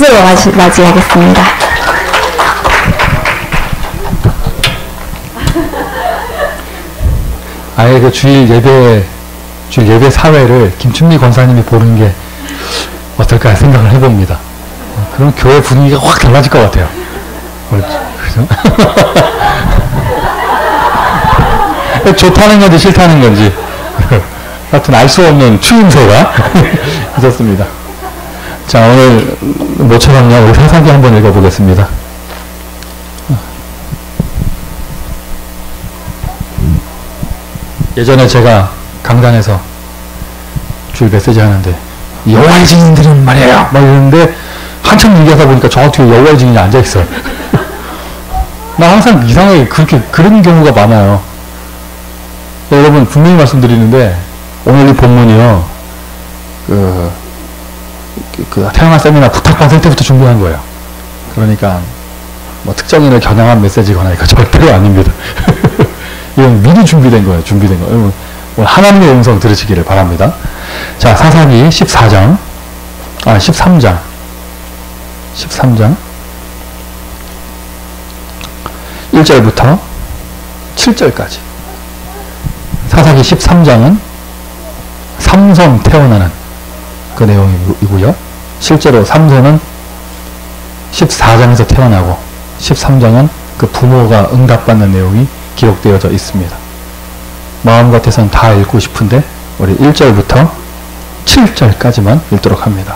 박수로 맞이하겠습니다. 아예 그 주일 예배 사회를 김춘미 권사님이 보는 게 어떨까 생각을 해봅니다. 그럼 교회 분위기가 확 달라질 것 같아요. 그죠? 좋다는 건지 싫다는 건지 하여튼 알 수 없는 추임새가 있었습니다. 자, 오늘 모처럼요 우리 사사기 한번 읽어보겠습니다. 예전에 제가 강단에서 주일 메시지 하는데 여호와의 증인들은 말이에요 막 이러는데 한참 얘기하다 보니까 저 뒤에 여호와의 증인이 앉아있어요. 나 항상 이상하게 그런 경우가 많아요. 여러분 분명히 말씀드리는데 오늘 이 본문이요 그 태양아 세미나 부탁받을 때부터 준비한 거예요. 그러니까 뭐 특정인을 겨냥한 메시지거나 이거 절대로 아닙니다. 이건 미리 준비된 거예요. 준비된 거. 여러분 오늘 하나님의 음성 들으시기를 바랍니다. 자, 사사기 13장 1절부터 7절까지. 사사기 13장은 삼손 태어나는 그 내용이고요. 실제로 삼손은 14장에서 태어나고 13장은 그 부모가 응답받는 내용이 기록되어져 있습니다. 마음 같아서는 다 읽고 싶은데 우리 1절부터 7절까지만 읽도록 합니다.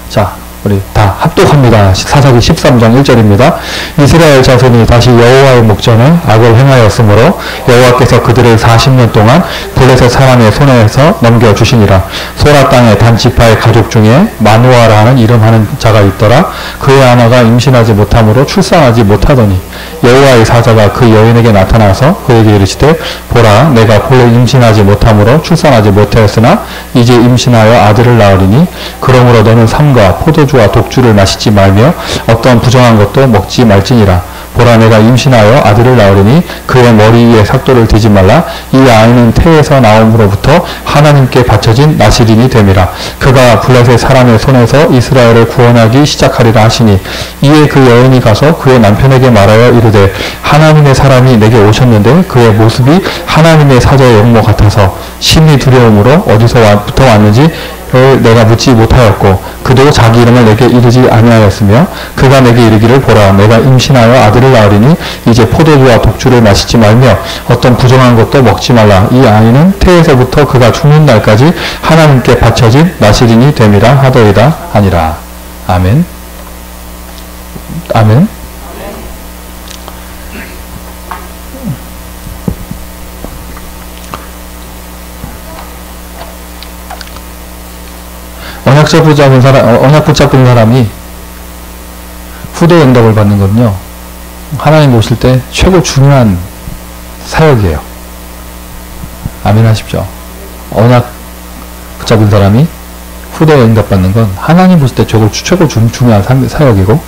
자, 우리 다 합독합니다. 사사기 13장 1절입니다. 이스라엘 자손이 다시 여호와의 목전에 악을 행하였으므로 여호와께서 그들을 40년 동안 블레셋 사람의 손에서 넘겨주시니라. 소라 땅의 단지파의 가족 중에 마누아라 하는 이름하는 자가 있더라. 그의 아내가 임신하지 못함으로 출산하지 못하더니 여호와의 사자가 그 여인에게 나타나서 그에게 이르시되 보라, 내가 본래 임신하지 못함으로 출산하지 못하였으나 이제 임신하여 아들을 낳으리니 그러므로 너는 삼과 포도주와 독주를 마시지 말며 어떤 부정한 것도 먹지 말지니라. 보라, 내가 임신하여 아들을 낳으리니 그의 머리 위에 삭도를 대지 말라. 이 아이는 태에서 나옴으로부터 하나님께 바쳐진 나실인이 됨이라. 그가 블레셋 사람의 손에서 이스라엘을 구원하기 시작하리라 하시니 이에 그 여인이 가서 그의 남편에게 말하여 이르되 하나님의 사람이 내게 오셨는데 그의 모습이 하나님의 사자의 용모 같아서 심히 두려움으로 어디서부터 왔는지 내가 묻지 못하였고 그도 자기 이름을 내게 이르지 아니하였으며 그가 내게 이르기를 보라, 내가 임신하여 아들을 낳으리니 이제 포도주와 독주를 마시지 말며 어떤 부정한 것도 먹지 말라. 이 아이는 태에서부터 그가 죽는 날까지 하나님께 바쳐진 나실인이 됨이라 하더이다 하니라. 아멘. 아멘. 언약 붙잡은 사람이 후대 응답을 받는 건요, 하나님 오실 때 최고 중요한 사역이에요. 아멘 하십시오. 언약 붙잡은 사람이 후대 응답 받는 건 하나님 오실 때 최고 중요한 사역이고,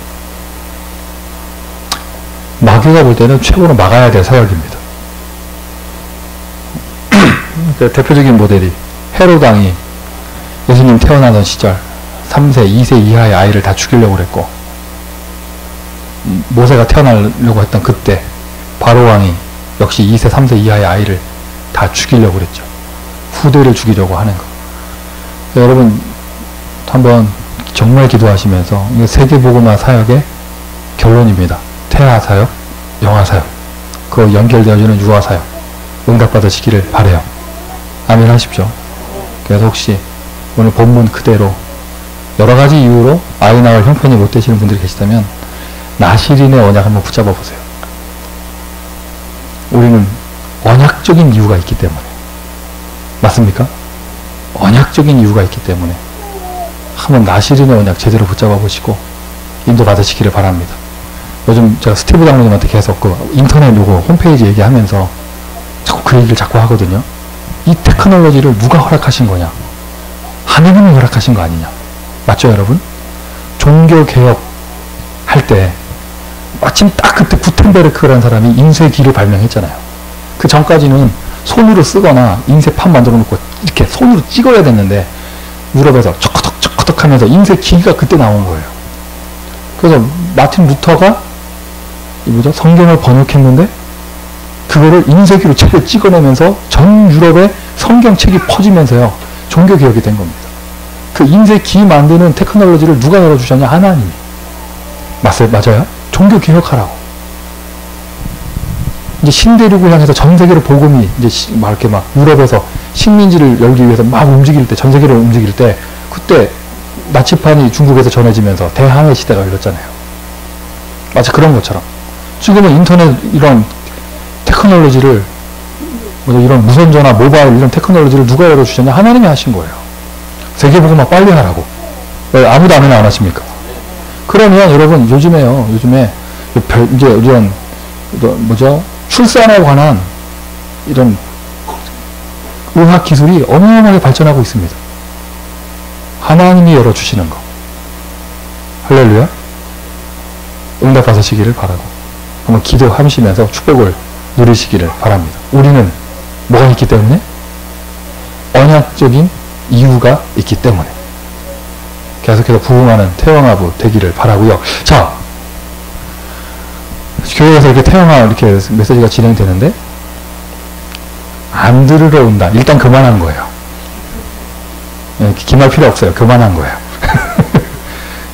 마귀가 볼 때는 최고로 막아야 될 사역입니다. 대표적인 모델이 헤롯 왕이 예수님 태어나던 시절 3세, 2세 이하의 아이를 다 죽이려고 그랬고, 모세가 태어나려고 했던 그때 바로 왕이 역시 2세, 3세 이하의 아이를 다 죽이려고 그랬죠. 후대를 죽이려고 하는 거. 여러분 한번 정말 기도하시면서 이게 세계복음화 사역의 결론입니다. 태아 사역, 영아 사역, 그 연결되어지는 유아 사역 응답받으시기를 바라요. 아멘 하십시오. 그래서 혹시 오늘 본문 그대로 여러가지 이유로 아이 낳을 형편이 못 되시는 분들이 계시다면 나실인의 언약 한번 붙잡아 보세요. 우리는 언약적인 이유가 있기 때문에, 맞습니까? 언약적인 이유가 있기 때문에 한번 나실인의 언약 제대로 붙잡아 보시고 인도 받으시기를 바랍니다. 요즘 제가 스티브 장로님한테 계속 그 인터넷 요거 홈페이지 얘기하면서 자꾸 그 얘기를 자꾸 하거든요. 이 테크놀로지를 누가 허락하신 거냐? 하나님이 허락하신 거 아니냐? 맞죠, 여러분? 종교개혁 할 때 마침 딱 그때 구텐베르크라는 사람이 인쇄기를 발명했잖아요. 그 전까지는 손으로 쓰거나 인쇄판 만들어 놓고 이렇게 손으로 찍어야 됐는데 유럽에서 척커덕 하면서 인쇄기가 그때 나온 거예요. 그래서 마틴 루터가 성경을 번역했는데 그거를 인쇄기로 책을 찍어내면서 전 유럽에 성경책이 퍼지면서요 종교개혁이 된 겁니다. 그 인쇄기 만드는 테크놀로지를 누가 열어주셨냐? 하나님이. 맞아요? 종교개혁하라고. 이제 신대륙을 향해서 전 세계로 복음이 이제 이렇게 막 유럽에서 식민지를 열기 위해서 막 움직일 때, 전 세계로 움직일 때, 그때 나치판이 중국에서 전해지면서 대항해 시대가 열렸잖아요. 마치 그런 것처럼. 지금은 인터넷 이런 테크놀로지를, 이런 무선전화, 모바일 이런 테크놀로지를 누가 열어주셨냐? 하나님이 하신 거예요. 세계복음화 빨리 하라고. 왜 아무도 아멘 안 하십니까? 그러면 여러분, 요즘에 이제 이런, 출산에 관한 이런 의학 기술이 어마어마하게 발전하고 있습니다. 하나님이 열어주시는 거. 할렐루야. 응답받으시기를 바라고 한번 기도하시면서 축복을 누리시기를 바랍니다. 우리는 뭐가 있기 때문에? 언약적인 이유가 있기 때문에 계속해서 부흥하는 태영아부 되기를 바라고요. 자, 교회에서 이렇게 태영아 이렇게 메시지가 진행되는데 안 들으러 온다. 일단 그만한 거예요. 기말 필요 없어요. 그만한 거예요.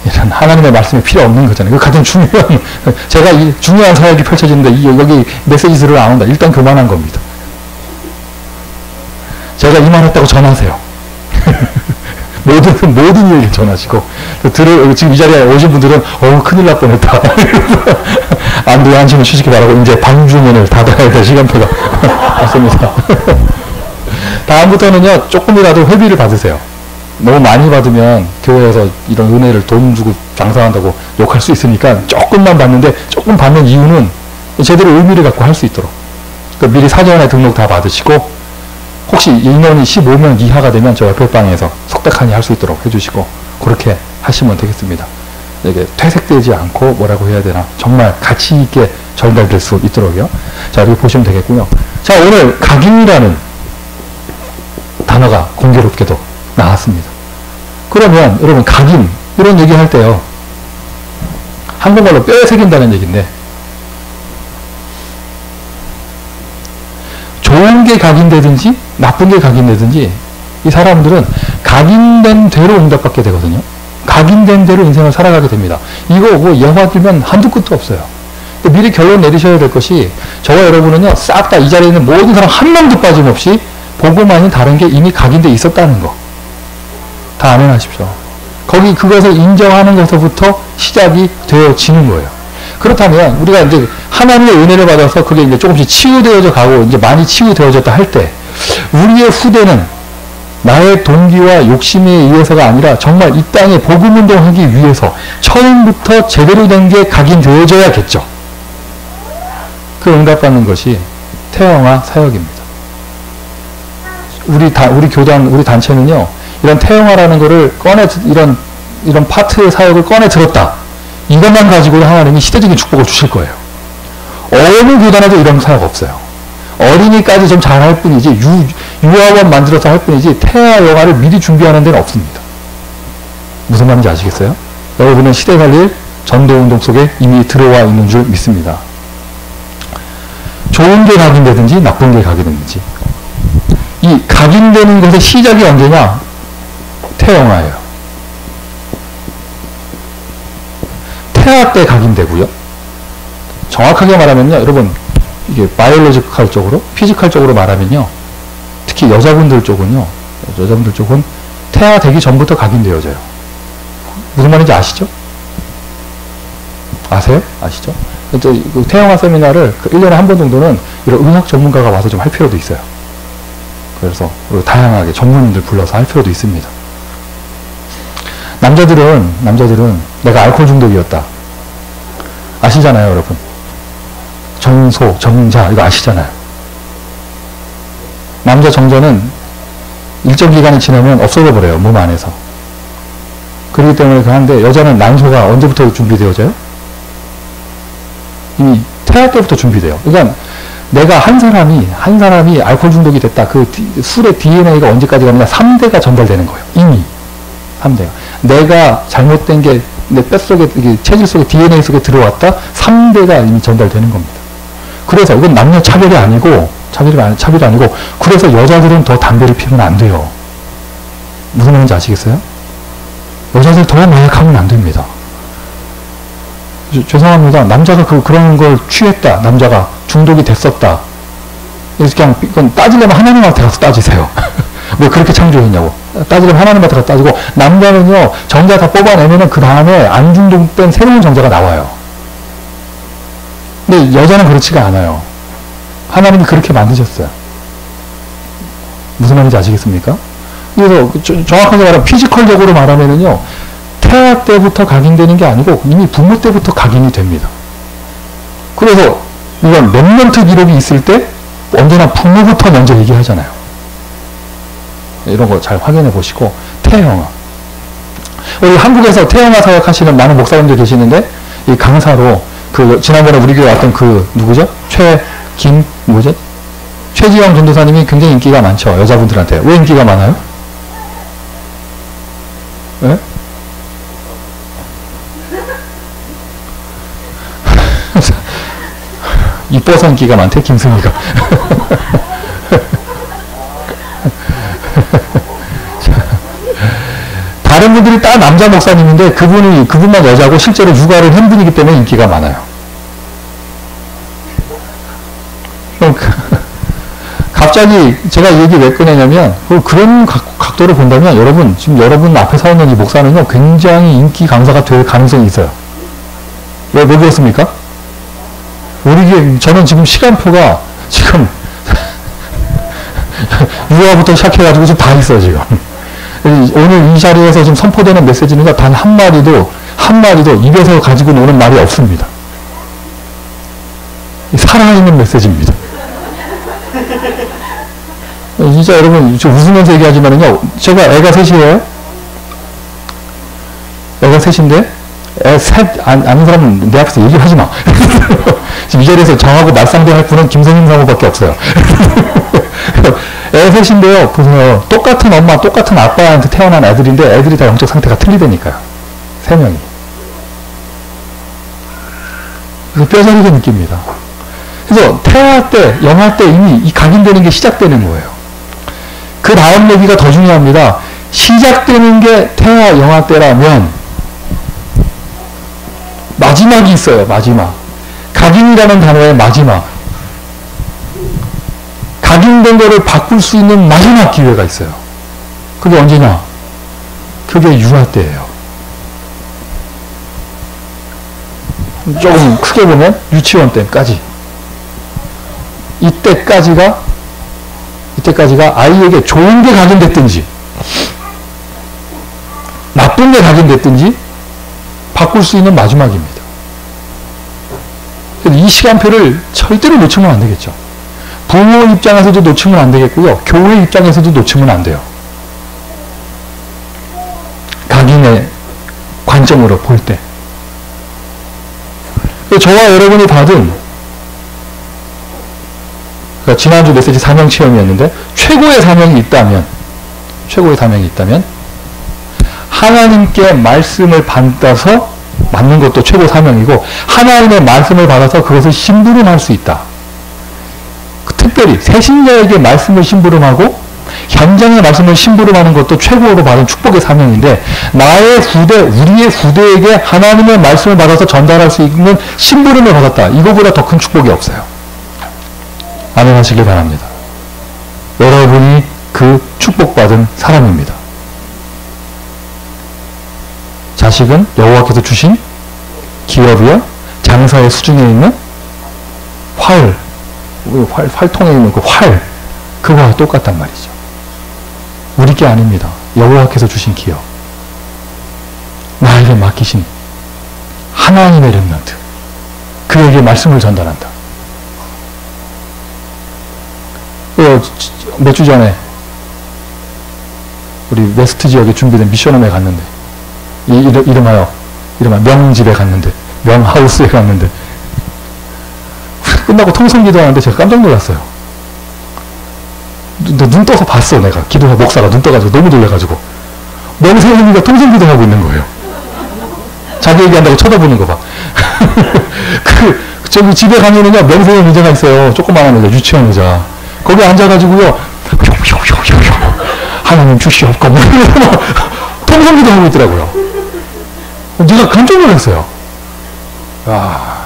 이런 하나님의 말씀이 필요 없는 거잖아요. 그 가장 중요한, 제가 이 중요한 사역이 펼쳐지는데 여기 메시지 들으러 안 온다. 일단 그만한 겁니다. 제가 이만했다고 전하세요. 모든 얘기 전하시고, 지금 이 자리에 오신 분들은, 큰일 날 뻔했다. 안도의 한심을 쉬시기 바라고, 이제 방주문을 닫아야 될 시간표가 왔습니다. 다음부터는요, 조금이라도 회비를 받으세요. 너무 많이 받으면 교회에서 이런 은혜를 돈 주고 장사한다고 욕할 수 있으니까 조금만 받는데, 조금 받는 이유는 제대로 의미를 갖고 할 수 있도록. 그러니까 미리 사전에 등록 다 받으시고, 혹시 인원이 15명 이하가 되면 저 옆에방에서 속닥하니 할 수 있도록 해주시고, 그렇게 하시면 되겠습니다. 이게 퇴색되지 않고 뭐라고 해야 되나, 정말 가치 있게 전달될 수 있도록요. 자, 이렇게 보시면 되겠고요. 자, 오늘 각인이라는 단어가 공교롭게도 나왔습니다. 그러면 여러분, 각인 이런 얘기 할 때요, 한국말로 뼈에 새긴다는 얘기인데, 좋은 게 각인되든지 나쁜 게 각인되든지 이 사람들은 각인된 대로 응답받게 되거든요. 각인된 대로 인생을 살아가게 됩니다. 이거 예화 들면 한두 끝도 없어요. 미리 결론 내리셔야 될 것이, 저와 여러분은요, 싹 다 이 자리에 있는 모든 사람 한 명도 빠짐없이 보고만이 다른 게 이미 각인돼 있었다는 거. 다 아멘 하십시오. 그것을 인정하는 것부터 시작이 되어지는 거예요. 그렇다면 우리가 이제 하나님의 은혜를 받아서 그게 이제 조금씩 치유되어져 가고 이제 많이 치유되어졌다 할 때, 우리의 후대는 나의 동기와 욕심에 의해서가 아니라 정말 이 땅에 복음 운동하기 위해서 처음부터 제대로 된 게 각인되어져야겠죠. 그 응답받는 것이 태영아 사역입니다. 우리 교단, 우리 단체는요, 이런 태영아라는 거를 이런 파트의 사역을 꺼내 들었다. 이것만 가지고 하나님이 시대적인 축복을 주실 거예요. 어느 교단에도 이런 사역 없어요. 어린이까지 좀 잘할 뿐이지, 유아원 만들어서 할 뿐이지, 태아 영화를 미리 준비하는 데는 없습니다. 무슨 말인지 아시겠어요? 여러분은 시대 살릴 전도운동 속에 이미 들어와 있는 줄 믿습니다. 좋은 게 각인되든지 나쁜 게 각인되든지, 이 각인되는 것의 시작이 언제냐? 태영아예요. 태아 때 각인되고요. 정확하게 말하면요, 여러분, 이게 바이올로지컬 쪽으로, 피지컬 쪽으로 말하면요, 특히 여자분들 쪽은 태아 되기 전부터 각인되어져요. 무슨 말인지 아시죠? 아세요? 아시죠? 그 태영아 세미나를 1년에 한 번 정도는 이런 의학 전문가가 와서 좀 할 필요도 있어요. 그래서 다양하게 전문인들 불러서 할 필요도 있습니다. 남자들은 내가 알코올 중독이었다. 아시잖아요, 여러분. 정소, 정자, 이거 아시잖아요. 남자 정자는 일정 기간이 지나면 없어져 버려요, 몸 안에서. 그렇기 때문에 그런데 여자는 난소가 언제부터 준비되어져요? 이미 태아 때부터 준비돼요. 그러니까 내가 한 사람이 알코올 중독이 됐다. 그 술의 DNA가 언제까지 가느냐? 3대가 전달되는 거예요. 이미 3대가. 내가 잘못된 게 내 뼛속에, 체질 속에, DNA 속에 들어왔다 3대가 이미 전달되는 겁니다. 그래서 이건 남녀 차별이 아니고, 차별이 아니고, 그래서 여자들은 더 담배를 피우면 안 돼요. 무슨 말인지 아시겠어요? 여자들 더 마약하면 안 됩니다. 죄송합니다. 남자가 그런 걸 취했다. 남자가 중독이 됐었다. 그래서 그냥, 이건 따지려면 하나님한테 가서 따지세요. 왜 그렇게 창조했냐고. 따지려면 하나님한테 가서 따지고, 남자는요, 정자 다 뽑아내면은 그 다음에 안 중독된 새로운 정자가 나와요. 근데 여자는 그렇지가 않아요. 하나님이 그렇게 만드셨어요. 무슨 말인지 아시겠습니까? 그래서 정확하게 말하면 피지컬적으로 말하면은요, 태아 때부터 각인되는 게 아니고 이미 부모 때부터 각인이 됩니다. 그래서 이건 랩런트 기록이 있을 때 언제나 부모부터 먼저 얘기하잖아요. 이런 거 잘 확인해 보시고. 태영아, 우리 한국에서 태영아 사역하시는 많은 목사님들 계시는데, 이 강사로 지난번에 우리 교회 왔던 누구죠? 최지영 전도사님이 굉장히 인기가 많죠. 여자분들한테. 왜 인기가 많아요? 네? 이뻐서 인기가 많대, 김승희가. 다른 분들이 다 남자 목사님인데 그분만 여자고 실제로 육아를 한 분이기 때문에 인기가 많아요. 갑자기 제가 이 얘기 왜 꺼내냐면, 그런 각도로 본다면 지금 여러분 앞에 서 있는 이 목사는요, 굉장히 인기 강사가 될 가능성이 있어요. 왜 그렇습니까? 저는 지금 시간표가 지금 유아부터 시작해가지고 지금 다 있어요, 지금. 오늘 이 자리에서 지금 선포되는 메시지는 단 한마디도 입에서 가지고 노는 말이 없습니다. 살아있는 메시지입니다. 진짜 여러분, 저 웃으면서 얘기하지만은요, 제가 애가 셋이에요. 애가 셋인데, 애 셋, 아는 사람은 내 앞에서 얘기를 하지 마. 지금 이 자리에서 저하고 말상대할 분은 김성인 사모밖에 없어요. 애 셋인데요, 보세요. 똑같은 엄마, 똑같은 아빠한테 태어난 애들인데, 애들이 다 영적 상태가 틀리다니까요. 3명이. 그래서 뼈저리게 느낍니다. 그래서 태아 때, 영아 때 이미 이 각인되는 게 시작되는 거예요. 그 다음 얘기가 더 중요합니다. 시작되는 게 태아, 영아 때라면 마지막이 있어요. 마지막. 각인이라는 단어의 마지막. 각인된 거를 바꿀 수 있는 마지막 기회가 있어요. 그게 언제냐? 그게 유아 때예요. 조금 크게 보면 유치원 때까지. 이때까지가 아이에게 좋은 게 각인됐든지 나쁜 게 각인됐든지 바꿀 수 있는 마지막입니다. 그래서 이 시간표를 절대로 놓치면 안 되겠죠. 부모 입장에서도 놓치면 안 되겠고요. 교회 입장에서도 놓치면 안 돼요. 각인의 관점으로 볼 때. 저와 여러분이 받은, 그러니까 지난주 메시지 사명 체험이었는데, 최고의 사명이 있다면 하나님께 말씀을 받아서 맞는 것도 최고 사명이고, 하나님의 말씀을 받아서 그것을 심부름할 수 있다. 특별히 새신자에게 말씀을 심부름하고 현장의 말씀을 심부름하는 것도 최고로 받은 축복의 사명인데, 나의 후대, 우리의 후대에게 하나님의 말씀을 받아서 전달할 수 있는 심부름을 받았다. 이거보다 더 큰 축복이 없어요. 아멘 하시길 바랍니다. 여러분이 그 축복받은 사람입니다. 자식은 여호와께서 주신 기업이요, 장사의 수중에 있는 활통에 있는 그 활, 그거와 똑같단 말이죠. 우리 게 아닙니다. 여호와께서 주신 기업, 나에게 맡기신 하나님의 렘넌트, 그에게 말씀을 전달한다. 몇 주 전에 우리 웨스트 지역에 준비된 미션홈에 갔는데, 이름하여 명집에 갔는데, 명하우스에 갔는데, 끝나고 통성기도 하는데 제가 깜짝 놀랐어요. 눈 떠서 봤어, 내가. 목사가 눈 떠가지고 너무 놀래가지고. 명세형이가 통성기도 하고 있는 거예요. 자기 얘기한다고 쳐다보는 거 봐. 저기 집에 가면은요, 명세형 의자가 있어요. 조그마한 의자, 유치원 의자. 거기 앉아가지고요, 하나님 주시옵고, 통성기도 하고 있더라고요. 제가 깜짝 놀랐어요. 아,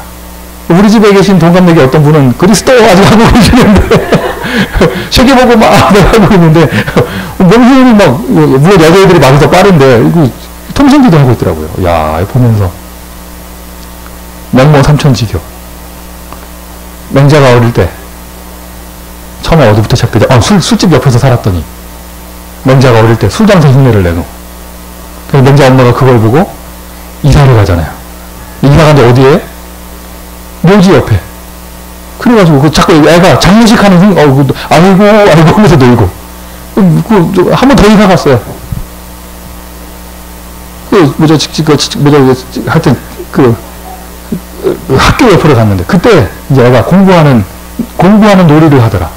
우리 집에 계신 동갑내기 어떤 분은 그리스도 아직 하고 계시는데, 세계 보고 막 하고 있는데, 명세형이 막, 물론 여자애들이 많이 더 빠른데, 이거 통성기도 하고 있더라고요. 야, 보면서. 명모 삼천지교. 맹자가 어릴 때, 처음에 어디부터 시작되죠? 술집 옆에서 살았더니, 맹자가 어릴 때 술장사 흉내를 내고, 그래서 맹자 엄마가 그걸 보고 이사를 가잖아요. 이사 간데 어디에? 묘지 옆에. 그래가지고, 자꾸 애가 장례식 하는 아이고 하면서 놀고. 한 번 더 이사 갔어요. 하여튼, 학교 옆으로 갔는데, 그때 이제 애가 공부하는 놀이를 하더라.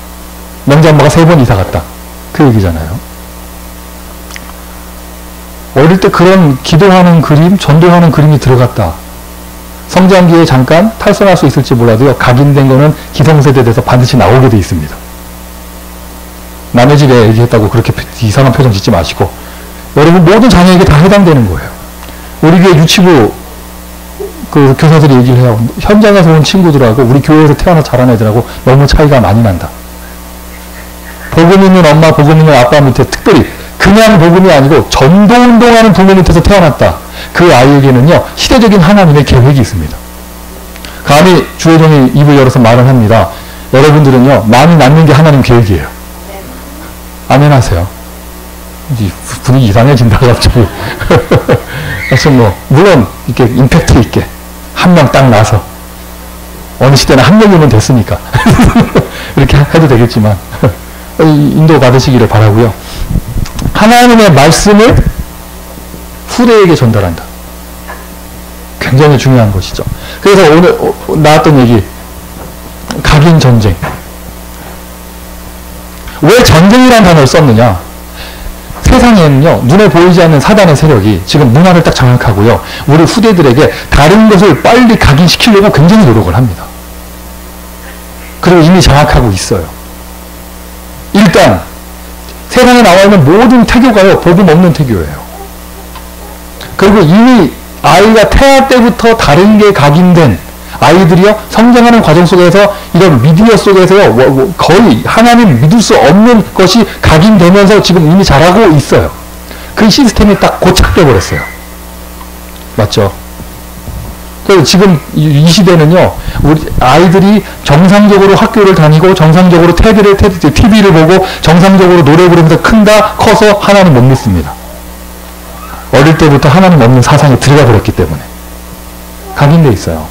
맹자 엄마가 3번 이사 갔다. 그 얘기잖아요. 어릴 때 그런 기도하는 그림, 전도하는 그림이 들어갔다. 성장기에 잠깐 탈선할 수 있을지 몰라도요, 각인된 거는 기성세대에 돼서 반드시 나오게 돼 있습니다. 남의 집에 얘기했다고 그렇게 이상한 표정 짓지 마시고, 여러분 모든 자녀에게 다 해당되는 거예요. 우리 교회 유치부 그 교사들이 얘기를 해요. 현장에서 온 친구들하고 우리 교회에서 태어나 자란 애들하고 너무 차이가 많이 난다. 복음 있는 엄마, 복음 있는 아빠 밑에, 특별히 그냥 복음이 아니고 전도운동하는 부모 밑에서 태어났다. 그 아이에게는요, 시대적인 하나님의 계획이 있습니다. 감히 주혜정이 입을 열어서 말을 합니다. 여러분들은요, 많이 낳는 게 하나님 계획이에요. 아멘 하세요. 분위기 이상해진다 갑자기. 그래서 물론 이렇게 임팩트 있게 한 명 딱 나서, 어느 시대는 한 명이면 됐으니까 이렇게 해도 되겠지만 인도 받으시기를 바라고요. 하나님의 말씀을 후대에게 전달한다. 굉장히 중요한 것이죠. 그래서 오늘 나왔던 얘기, 각인 전쟁. 왜 전쟁이라는 단어를 썼느냐? 세상에는요, 눈에 보이지 않는 사단의 세력이 지금 문화를 딱 장악하고요, 우리 후대들에게 다른 것을 빨리 각인시키려고 굉장히 노력을 합니다. 그리고 이미 장악하고 있어요. 일단 세상에 나와 있는 모든 태교가요, 복음 없는 태교예요. 그리고 이미 아이가 태아 때부터 다른 게 각인된 아이들이요, 성장하는 과정 속에서 이런 미디어 속에서요, 거의 하나님 믿을 수 없는 것이 각인되면서 지금 이미 자라고 있어요. 그 시스템이 딱 고착돼 버렸어요. 맞죠? 그래서 지금 이 시대는요, 우리 아이들이 정상적으로 학교를 다니고, 정상적으로 TV를 보고, 정상적으로 노래 부르면서 큰다, 커서 하나님 못 믿습니다. 어릴 때부터 하나님 없는 사상에 들어가 버렸기 때문에. 각인돼 있어요.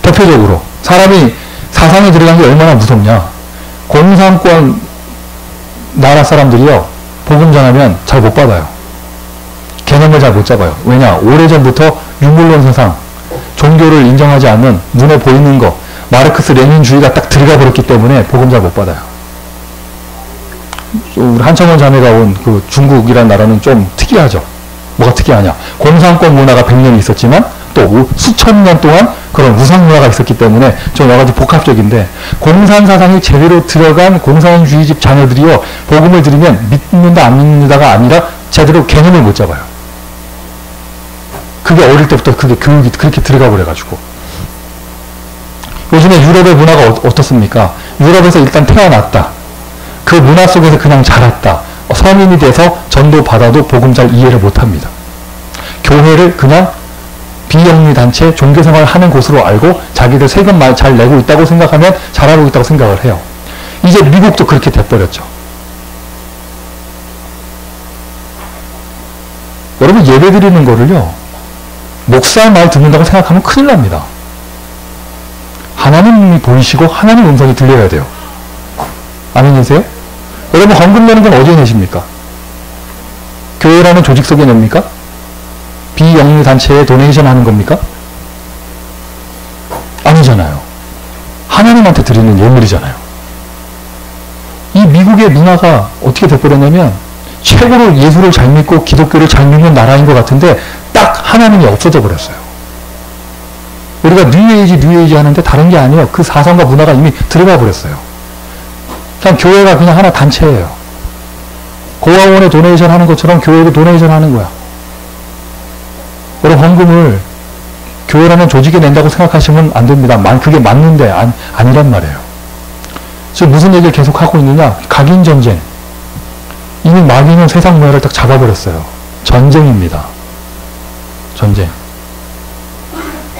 대표적으로 사람이 사상에 들어간 게 얼마나 무섭냐. 공산권 나라 사람들이요, 복음 전하면 잘 못 받아요. 개념을 잘 못 잡아요. 왜냐? 오래전부터 유물론 세상, 종교를 인정하지 않는 눈에 보이는 거, 마르크스 레닌주의가 딱 들어가 버렸기 때문에 복음 잘 못 받아요. 우리 한청원 자매가 온 그 중국이라는 나라는 좀 특이하죠. 뭐가 특이하냐? 공산권 문화가 100년 있었지만 또 수천 년 동안 그런 우상 문화가 있었기 때문에 좀 여러 가지 복합적인데, 공산 사상이 제대로 들어간 공산주의집 자녀들이요, 복음을 들으면 믿는다 안 믿는다가 아니라 제대로 개념을 못 잡아요. 그게 어릴 때부터 그게 교육이 그렇게 들어가 버려가지고. 요즘에 유럽의 문화가 어떻습니까? 유럽에서 일단 태어났다. 그 문화 속에서 그냥 자랐다. 성인이 돼서 전도 받아도 복음 잘 이해를 못합니다. 교회를 그냥 비영리 단체, 종교생활을 하는 곳으로 알고 자기들 세금 잘 내고 있다고 생각하면 잘하고 있다고 생각을 해요. 이제 미국도 그렇게 돼버렸죠. 여러분, 예배 드리는 거를요, 목사 말 듣는다고 생각하면 큰일 납니다. 하나님이 보이시고 하나님 음성이 들려야 돼요. 아멘이세요? 여러분, 헌금 내는 건 어디에 내십니까? 교회라는 조직 속에 냅니까? 비영리 단체에 도네이션 하는 겁니까? 아니잖아요. 하나님한테 드리는 예물이잖아요. 이 미국의 문화가 어떻게 돼버렸냐면, 최고로 예수를 잘 믿고 기독교를 잘 믿는 나라인 것 같은데 딱 하나님이 없어져 버렸어요. 우리가 뉴에이지 하는데 다른 게 아니에요. 그 사상과 문화가 이미 들어가 버렸어요. 그냥 교회가 그냥 하나 단체예요. 고아원에 도네이션 하는 것처럼 교회도 도네이션 하는 거야. 여러분, 헌금을 교회라는 조직에 낸다고 생각하시면 안 됩니다. 그게 맞는데 아니란 말이에요. 지금 무슨 얘기를 계속 하고 있느냐? 각인 전쟁. 이미 마귀는 세상 문화를 딱 잡아버렸어요. 전쟁입니다. 전쟁.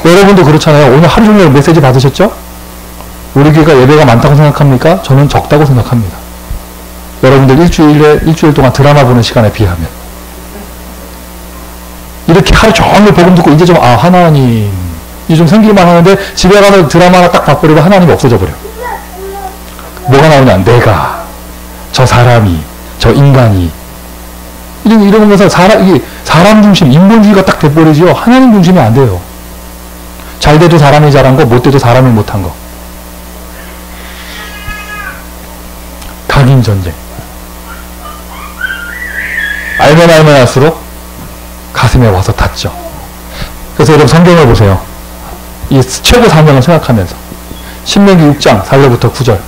여러분도 그렇잖아요. 오늘 하루 종일 메시지 받으셨죠? 우리 교회가 예배가 많다고 생각합니까? 저는 적다고 생각합니다. 여러분들 일주일 동안 드라마 보는 시간에 비하면. 이렇게 하루 종일 복음 듣고 이제 좀, 하나님, 이제 좀 생길만 하는데 집에 가서 드라마 하나 딱 봐버리고 하나님이 없어져 버려. 뭐가 나오냐? 내가, 저 사람이, 저 인간이. 이러면서 사람 중심, 인본주의가 딱 돼버리지요. 하나님 중심이 안 돼요. 잘 돼도 사람이 잘한 거, 못 돼도 사람이 못한 거. 각인 전쟁. 알면 할수록 가슴에 와서 닿죠. 그래서 여러분 성경을 보세요. 이 최고 사명을 생각하면서 신명기 6장 4절부터 9절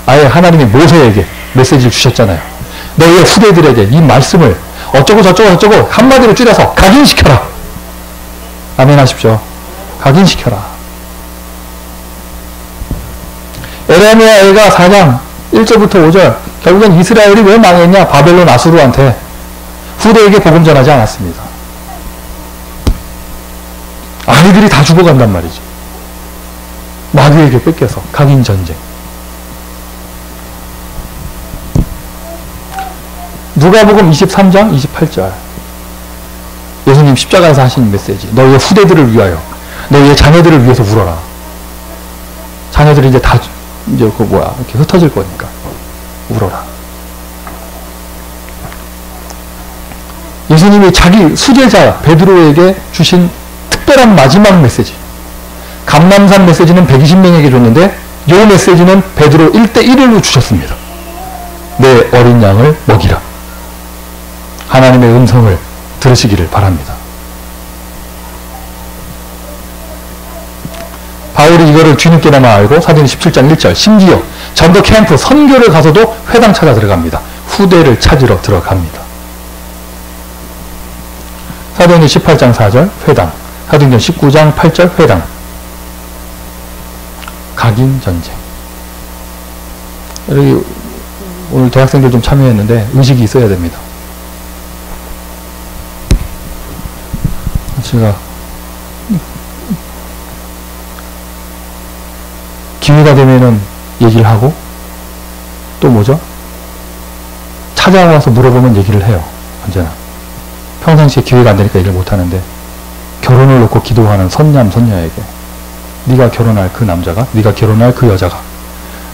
아예 하나님이 모세에게 메시지를 주셨잖아요. 너희의 후대들에게 이 말씀을 어쩌고 저쩌고 한마디로 줄여서 각인시켜라. 아멘 하십시오. 각인시켜라. 에레미야가 4장 1절부터 5절 결국엔 이스라엘이 왜 망했냐? 바벨론 아수르한테 후대에게 복음 전하지 않았습니다. 아이들이 다 죽어간단 말이지. 마귀에게 뺏겨서 각인 전쟁. 누가복음 23장 28절 예수님 십자가에서 하신 메시지. 너희의 후대들을 위하여 너희의 자녀들을 위해서 울어라. 자녀들이 이제 다 이렇게 흩어질 거니까 울어라. 예수님이 자기 수제자 베드로에게 주신 특별한 마지막 메시지. 감람산 메시지는 120명에게 줬는데 이 메시지는 베드로 1대1로 주셨습니다. 내 어린 양을 먹이라. 하나님의 음성을 들으시기를 바랍니다. 바울이 이거를 뒤늦게나마 알고 사도행 17장 1절 심지어 전도 캠프 선교를 가서도 회당 찾아 들어갑니다. 후대를 찾으러 들어갑니다. 사도행전 18장 4절 회당, 사도행전 19장 8절 회당. 각인 전쟁. 여기 오늘 대학생들 좀 참여했는데 의식이 있어야 됩니다. 제가 기회가 되면은 얘기를 하고 또 뭐죠? 찾아와서 물어보면 얘기를 해요. 언제나. 평상시에 기회가 안 되니까 얘기를 못 하는데 결혼을 놓고 기도하는 선남 선녀에게 네가 결혼할 그 남자가, 네가 결혼할 그 여자가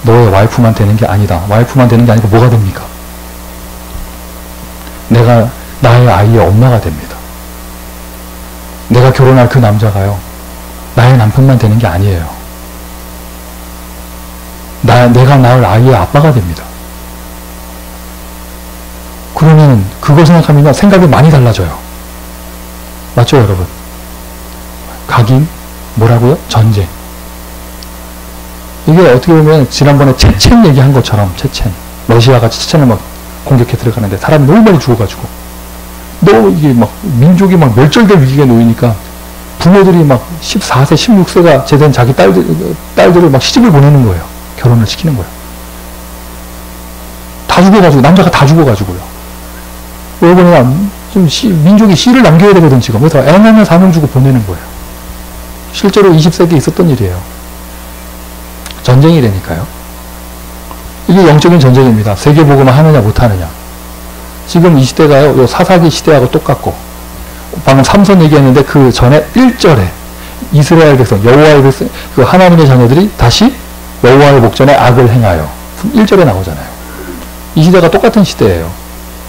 너의 와이프만 되는 게 아니다. 와이프만 되는 게 아니고 뭐가 됩니까? 내가 나의 아이의 엄마가 됩니다. 내가 결혼할 그 남자가요, 나의 남편만 되는 게 아니에요. 내가 낳을 아이의 아빠가 됩니다. 그러면 그걸 생각하면 생각이 많이 달라져요. 맞죠, 여러분? 각인, 뭐라고요? 전쟁. 이게 어떻게 보면 지난번에 체첸 얘기한 것처럼, 체첸. 러시아가 체첸을 막 공격해 들어가는데 사람이 너무 많이 죽어가지고 이게 막 민족이 막 멸절될 위기에 놓이니까 부모들이 막 14세, 16세가 제된 자기 딸들을 막 시집을 보내는 거예요. 결혼을 시키는 거예요. 다 죽어가지고, 남자가 다 죽어가지고요. 여러분이 좀 민족이 씨를 남겨야 되거든, 지금. 그래서 애 낳으면 사명 주고 보내는 거예요. 실제로 20세기에 있었던 일이에요. 전쟁이라니까요. 이게 영적인 전쟁입니다. 세계복음을 하느냐 못하느냐. 지금 이 시대가요, 요 사사기 시대하고 똑같고, 방금 삼손 얘기했는데 그 전에 1절에 이스라엘 백성, 여호와의 백성, 그 하나님의 자녀들이 다시 여호와의 목전에 악을 행하여 1절에 나오잖아요. 이 시대가 똑같은 시대예요.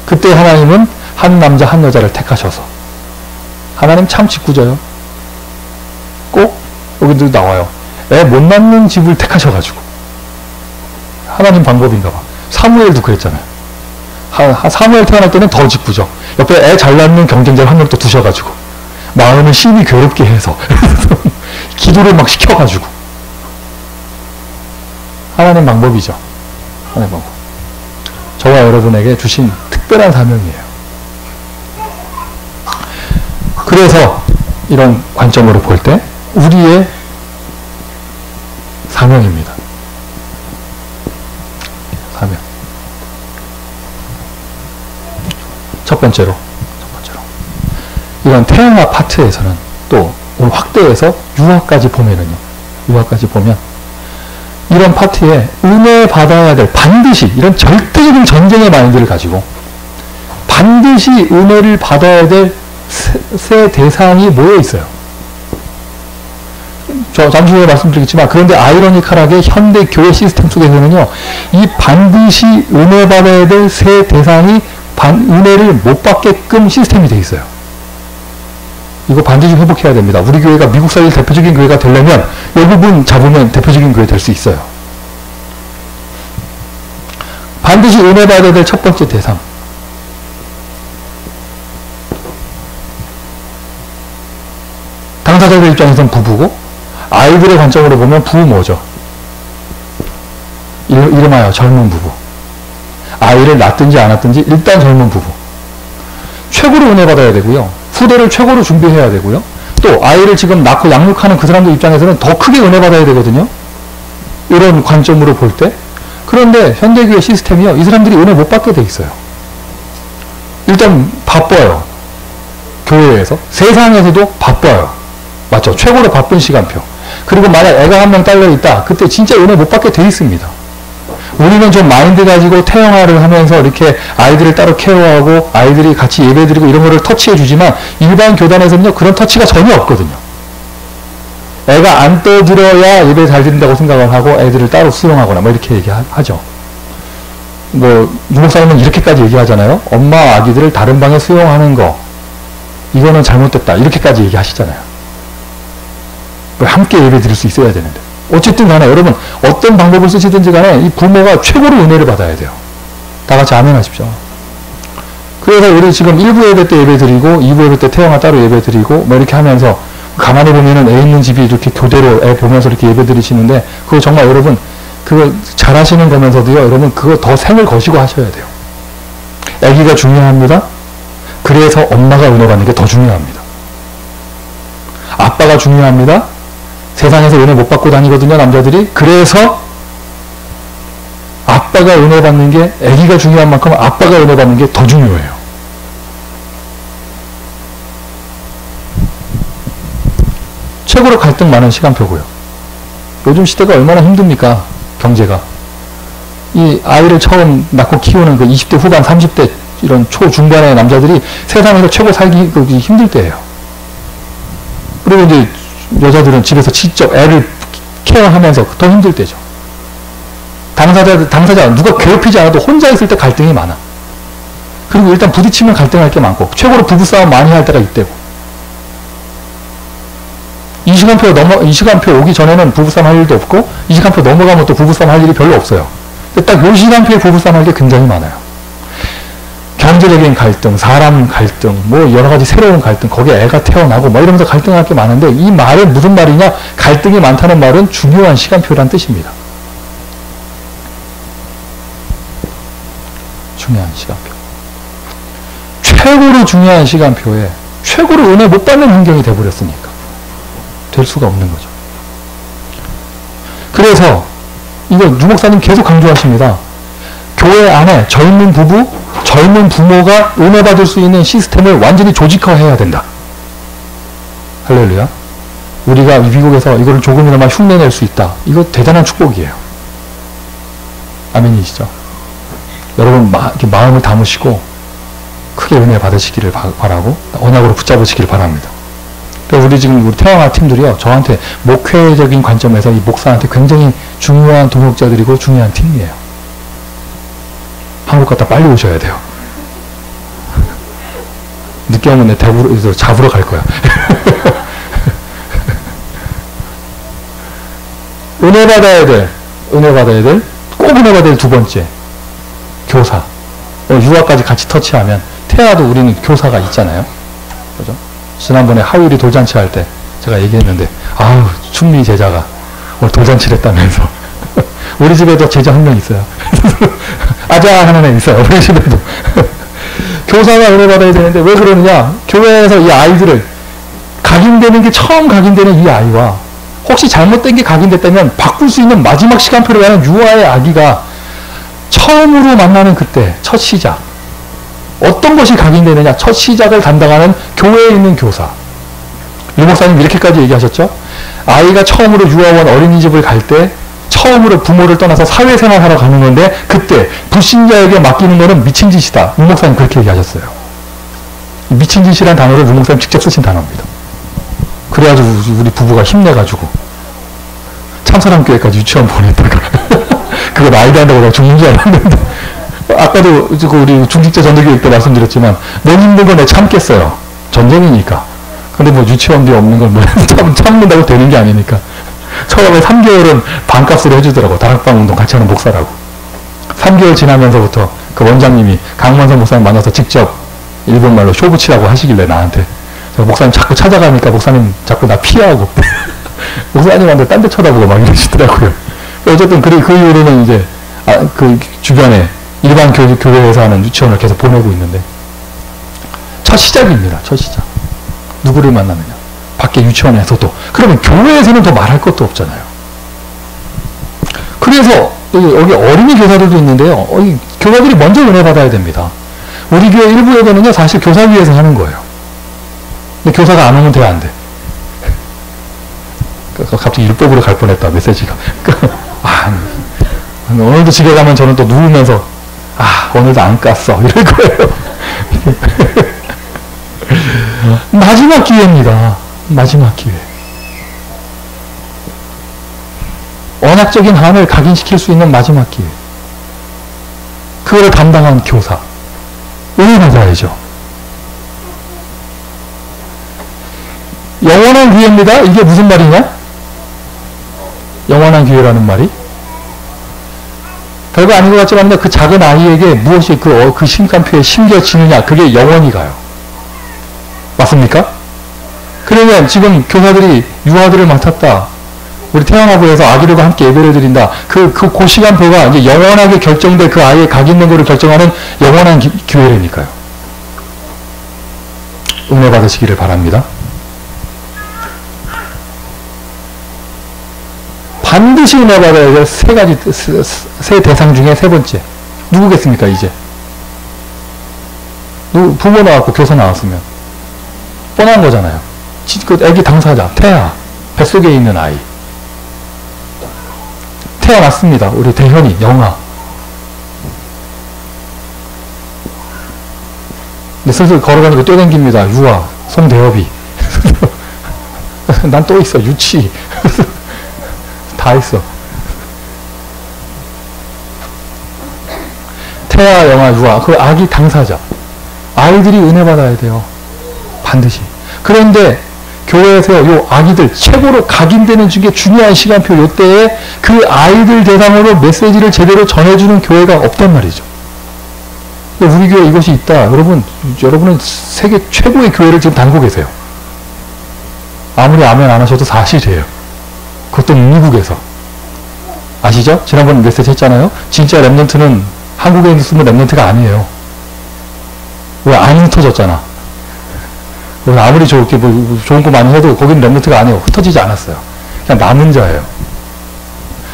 그때 하나님은 한 남자 한 여자를 택하셔서, 하나님 참 짓궂어요. 꼭 여기도 나와요. 애 못 낳는 집을 택하셔가지고. 하나님 방법인가 봐. 사무엘도 그랬잖아요. 사무엘 태어날 때는 더 짓궂어. 옆에 애 잘 낳는 경쟁자를 한 명 또 두셔가지고 마음을 심히 괴롭게 해서 기도를 막 시켜가지고. 하나님 방법이죠. 하나님 방법. 저와 여러분에게 주신 특별한 사명이에요. 그래서 이런 관점으로 볼 때 우리의 사명입니다. 사명. 첫 번째로 이런 태영아 파트에서는 또 오늘 확대해서 유아까지 보면 이런 파트에 은혜 받아야 될, 반드시 이런 절대적인 전쟁의 마인드를 가지고 반드시 은혜를 받아야 될 세 대상이 모여 있어요. 저 잠시 후에 말씀드리겠지만, 그런데 아이러니컬하게 현대 교회 시스템 속에서는요, 이 반드시 은혜 받아야 될 세 대상이 은혜를 못 받게끔 시스템이 되어 있어요. 이거 반드시 회복해야 됩니다. 우리 교회가 미국 사회의 대표적인 교회가 되려면 이 부분 잡으면 대표적인 교회 될 수 있어요. 반드시 은혜 받아야 될 첫 번째 대상. 당사자들 입장에서는 부부고, 아이들의 관점으로 보면 부모죠. 이름하여 젊은 부부. 아이를 낳든지 안 낳든지 일단 젊은 부부. 최고로 은혜 받아야 되고요. 후대를 최고로 준비해야 되고요. 또 아이를 지금 낳고 양육하는 그 사람들 입장에서는 더 크게 은혜 받아야 되거든요. 이런 관점으로 볼 때. 그런데 현대교회 시스템이요, 이 사람들이 은혜 못 받게 돼 있어요. 일단 바빠요. 교회에서. 세상에서도 바빠요. 맞죠? 최고로 바쁜 시간표. 그리고 만약 애가 한 명 딸려 있다. 그때 진짜 은혜 못 받게 돼 있습니다. 우리는 좀 마인드 가지고 태영아를 하면서 이렇게 아이들을 따로 케어하고 아이들이 같이 예배드리고 이런 거를 터치해 주지만, 일반 교단에서는요, 그런 터치가 전혀 없거든요. 애가 안 떠들어야 예배 잘 드린다고 생각을 하고 애들을 따로 수용하거나 뭐 이렇게 얘기하죠. 뭐 유목사님은 이렇게까지 얘기하잖아요. 엄마 아기들을 다른 방에 수용하는 거, 이거는 잘못됐다, 이렇게까지 얘기하시잖아요. 함께 예배 드릴 수 있어야 되는데. 어쨌든 간에 여러분, 어떤 방법을 쓰시든지 간에 이 부모가 최고로 은혜를 받아야 돼요. 다 같이 아멘 하십시오. 그래서 우리 지금 1부 예배 때 예배 드리고 2부 예배 때 태영아 따로 예배 드리고 뭐 이렇게 하면서, 가만히 보면은 애 있는 집이 이렇게 교대로 애 보면서 이렇게 예배 드리시는데, 그거 정말 여러분 그거 잘하시는 거면서도요, 여러분 그거 더 생을 거시고 하셔야 돼요. 아기가 중요합니다. 그래서 엄마가 은혜 받는 게 더 중요합니다. 아빠가 중요합니다. 세상에서 은혜 못 받고 다니거든요, 남자들이. 그래서 아빠가 은혜 받는 게, 아기가 중요한 만큼 아빠가 은혜 받는 게 더 중요해요. 최고로 갈등 많은 시간표고요. 요즘 시대가 얼마나 힘듭니까? 경제가. 이 아이를 처음 낳고 키우는 그 20대 후반, 30대 이런 초중반의 남자들이 세상에서 최고 살기 힘들 때예요. 그리고 이제 여자들은 집에서 직접 애를 케어하면서 더 힘들 때죠. 당사자 누가 괴롭히지 않아도 혼자 있을 때 갈등이 많아. 그리고 일단 부딪히면 갈등할 게 많고, 최고로 부부싸움 많이 할 때가 이때고. 이 시간표 오기 전에는 부부싸움 할 일도 없고, 이 시간표 넘어가면 또 부부싸움 할 일이 별로 없어요. 근데 딱 요 시간표에 부부싸움 할 게 굉장히 많아요. 경제적인 갈등, 사람 갈등, 뭐 여러 가지 새로운 갈등, 거기에 애가 태어나고 뭐 이러면서 갈등할 게 많은데, 이 말은 무슨 말이냐? 갈등이 많다는 말은 중요한 시간표란 뜻입니다. 중요한 시간표. 최고로 중요한 시간표에 최고로 은혜 못 받는 환경이 돼버렸으니까 될 수가 없는 거죠. 그래서 이거 유목사님 계속 강조하십니다. 교회 안에 젊은 부부, 젊은 부모가 은혜 받을 수 있는 시스템을 완전히 조직화해야 된다. 할렐루야. 우리가 미국에서 이거를 조금이나마 흉내낼 수 있다. 이거 대단한 축복이에요. 아멘이시죠? 여러분 이렇게 마음을 담으시고 크게 은혜 받으시기를 바라고 언약으로 붙잡으시기를 바랍니다. 우리 지금 우리 태영아 팀들이요, 저한테 목회적인 관점에서 이 목사한테 굉장히 중요한 동역자들이고 중요한 팀이에요. 한국 갔다 빨리 오셔야 돼요. 늦게 오면 내 대부로 잡으러 갈 거야. 은혜 받아야 될, 꼭 은혜 받아야 될 두 번째, 교사. 유아까지 같이 터치하면, 태아도 우리는 교사가 있잖아요. 그죠? 지난번에 하율이 돌잔치 할 때 제가 얘기했는데, 아우, 충미 제자가 오늘 돌잔치를 했다면서. 우리 집에도 제자 한 명 있어요. 아자 하는 애 있어요. 우리 집에도. 교사가 은혜 받아야 되는데 왜 그러느냐? 교회에서 이 아이들을 각인되는 게 처음 각인되는 이 아이와 혹시 잘못된 게 각인됐다면 바꿀 수 있는 마지막 시간표를 가는 유아의 아기가 처음으로 만나는 그때 첫 시작. 어떤 것이 각인되느냐? 첫 시작을 담당하는 교회에 있는 교사. 유 목사님 이렇게까지 얘기하셨죠? 아이가 처음으로 유아원 어린이집을 갈 때 처음으로 부모를 떠나서 사회생활하러 가는 건데 그때 불신자에게 맡기는 거는 미친 짓이다. 유 목사님 그렇게 얘기하셨어요. 미친 짓이라는 단어를 유 목사님 직접 쓰신 단어입니다. 그래가지고 우리 부부가 힘내가지고 참사랑교회까지 유치원 보냈다가 그거 나이도 한다고 내가 죽는 줄 알았는데 아까도 우리 중직자 전도교육 때 말씀드렸지만 너무 힘든 건 내가 참겠어요. 전쟁이니까. 근데 뭐 유치원비 없는 걸 뭐 참는다고 되는 게 아니니까. 처음에 3개월은 반값으로 해주더라고. 다락방 운동 같이 하는 목사라고. 3개월 지나면서부터 그 원장님이 강만성 목사님 만나서 직접 일본말로 쇼부치라고 하시길래 나한테. 목사님 자꾸 찾아가니까 목사님 자꾸 나 피하고 목사님한테 딴 데 쳐다보고 막 이러시더라고요. 어쨌든 그 이후로는 이제 그 주변에 일반 교회에서 하는 유치원을 계속 보내고 있는데 첫 시작입니다. 첫 시작. 누구를 만나느냐. 밖에 유치원에서도. 그러면 교회에서는 더 말할 것도 없잖아요. 그래서 여기 어린이 교사들도 있는데요. 교사들이 먼저 은혜 받아야 됩니다. 우리 교회 일부 예배는요 사실 교사위에서 하는 거예요. 근데 교사가 안 오면 돼, 안 돼? 갑자기 율법으로 갈 뻔했다, 메시지가. 오늘도 집에 가면 저는 또 누우면서, 오늘도 안 깠어. 이럴 거예요. 마지막 기회입니다. 마지막 기회. 언약적인 한을 각인시킬 수 있는 마지막 기회. 그거를 담당한 교사. 은혜 받아야죠. 영원한 기회입니다. 이게 무슨 말이냐? 영원한 기회라는 말이? 별거 아닌 것 같지만 그 작은 아이에게 무엇이 그 심간표에 심겨지느냐. 그게 영원히 가요. 맞습니까? 그러면 지금 교사들이 유아들을 맡았다. 우리 태양아부에서 아기들과 함께 예배를 드린다. 그 시간표가 이제 영원하게 결정될 그 아이의 각 있는 거를 결정하는 영원한 기회라니까요. 은혜 받으시기를 바랍니다. 반드시 은혜 받아야 될 세 대상 중에 세 번째. 누구겠습니까, 이제? 부모 나왔고 교사 나왔으면. 뻔한 거잖아요. 그 애기 당사자, 태아. 뱃속에 있는 아이. 태어났습니다. 우리 대현이, 영아. 근데 슬슬 걸어가니까 뛰어댕깁니다. 유아, 송대엽이. 난 또 있어, 유치. 다 있어. 태아, 영아, 유아. 그 아기 당사자. 아이들이 은혜 받아야 돼요. 반드시. 그런데 교회에서 요 아기들 최고로 각인되는 중에 중요한 시간표 요때에 그 아이들 대상으로 메시지를 제대로 전해주는 교회가 없단 말이죠. 우리 교회 이것이 있다. 여러분은 세계 최고의 교회를 지금 다니고 계세요. 아무리 아멘 안 하셔도 사실이에요. 그것도 미국에서. 아시죠? 지난번 메시지 했잖아요. 진짜 랩넌트는 한국에 있으면 랩넌트가 아니에요. 왜 안 흩어졌잖아. 아무리 좋은 거 많이 해도 거기는 랩넌트가 아니에요. 흩어지지 않았어요. 그냥 남은 자예요.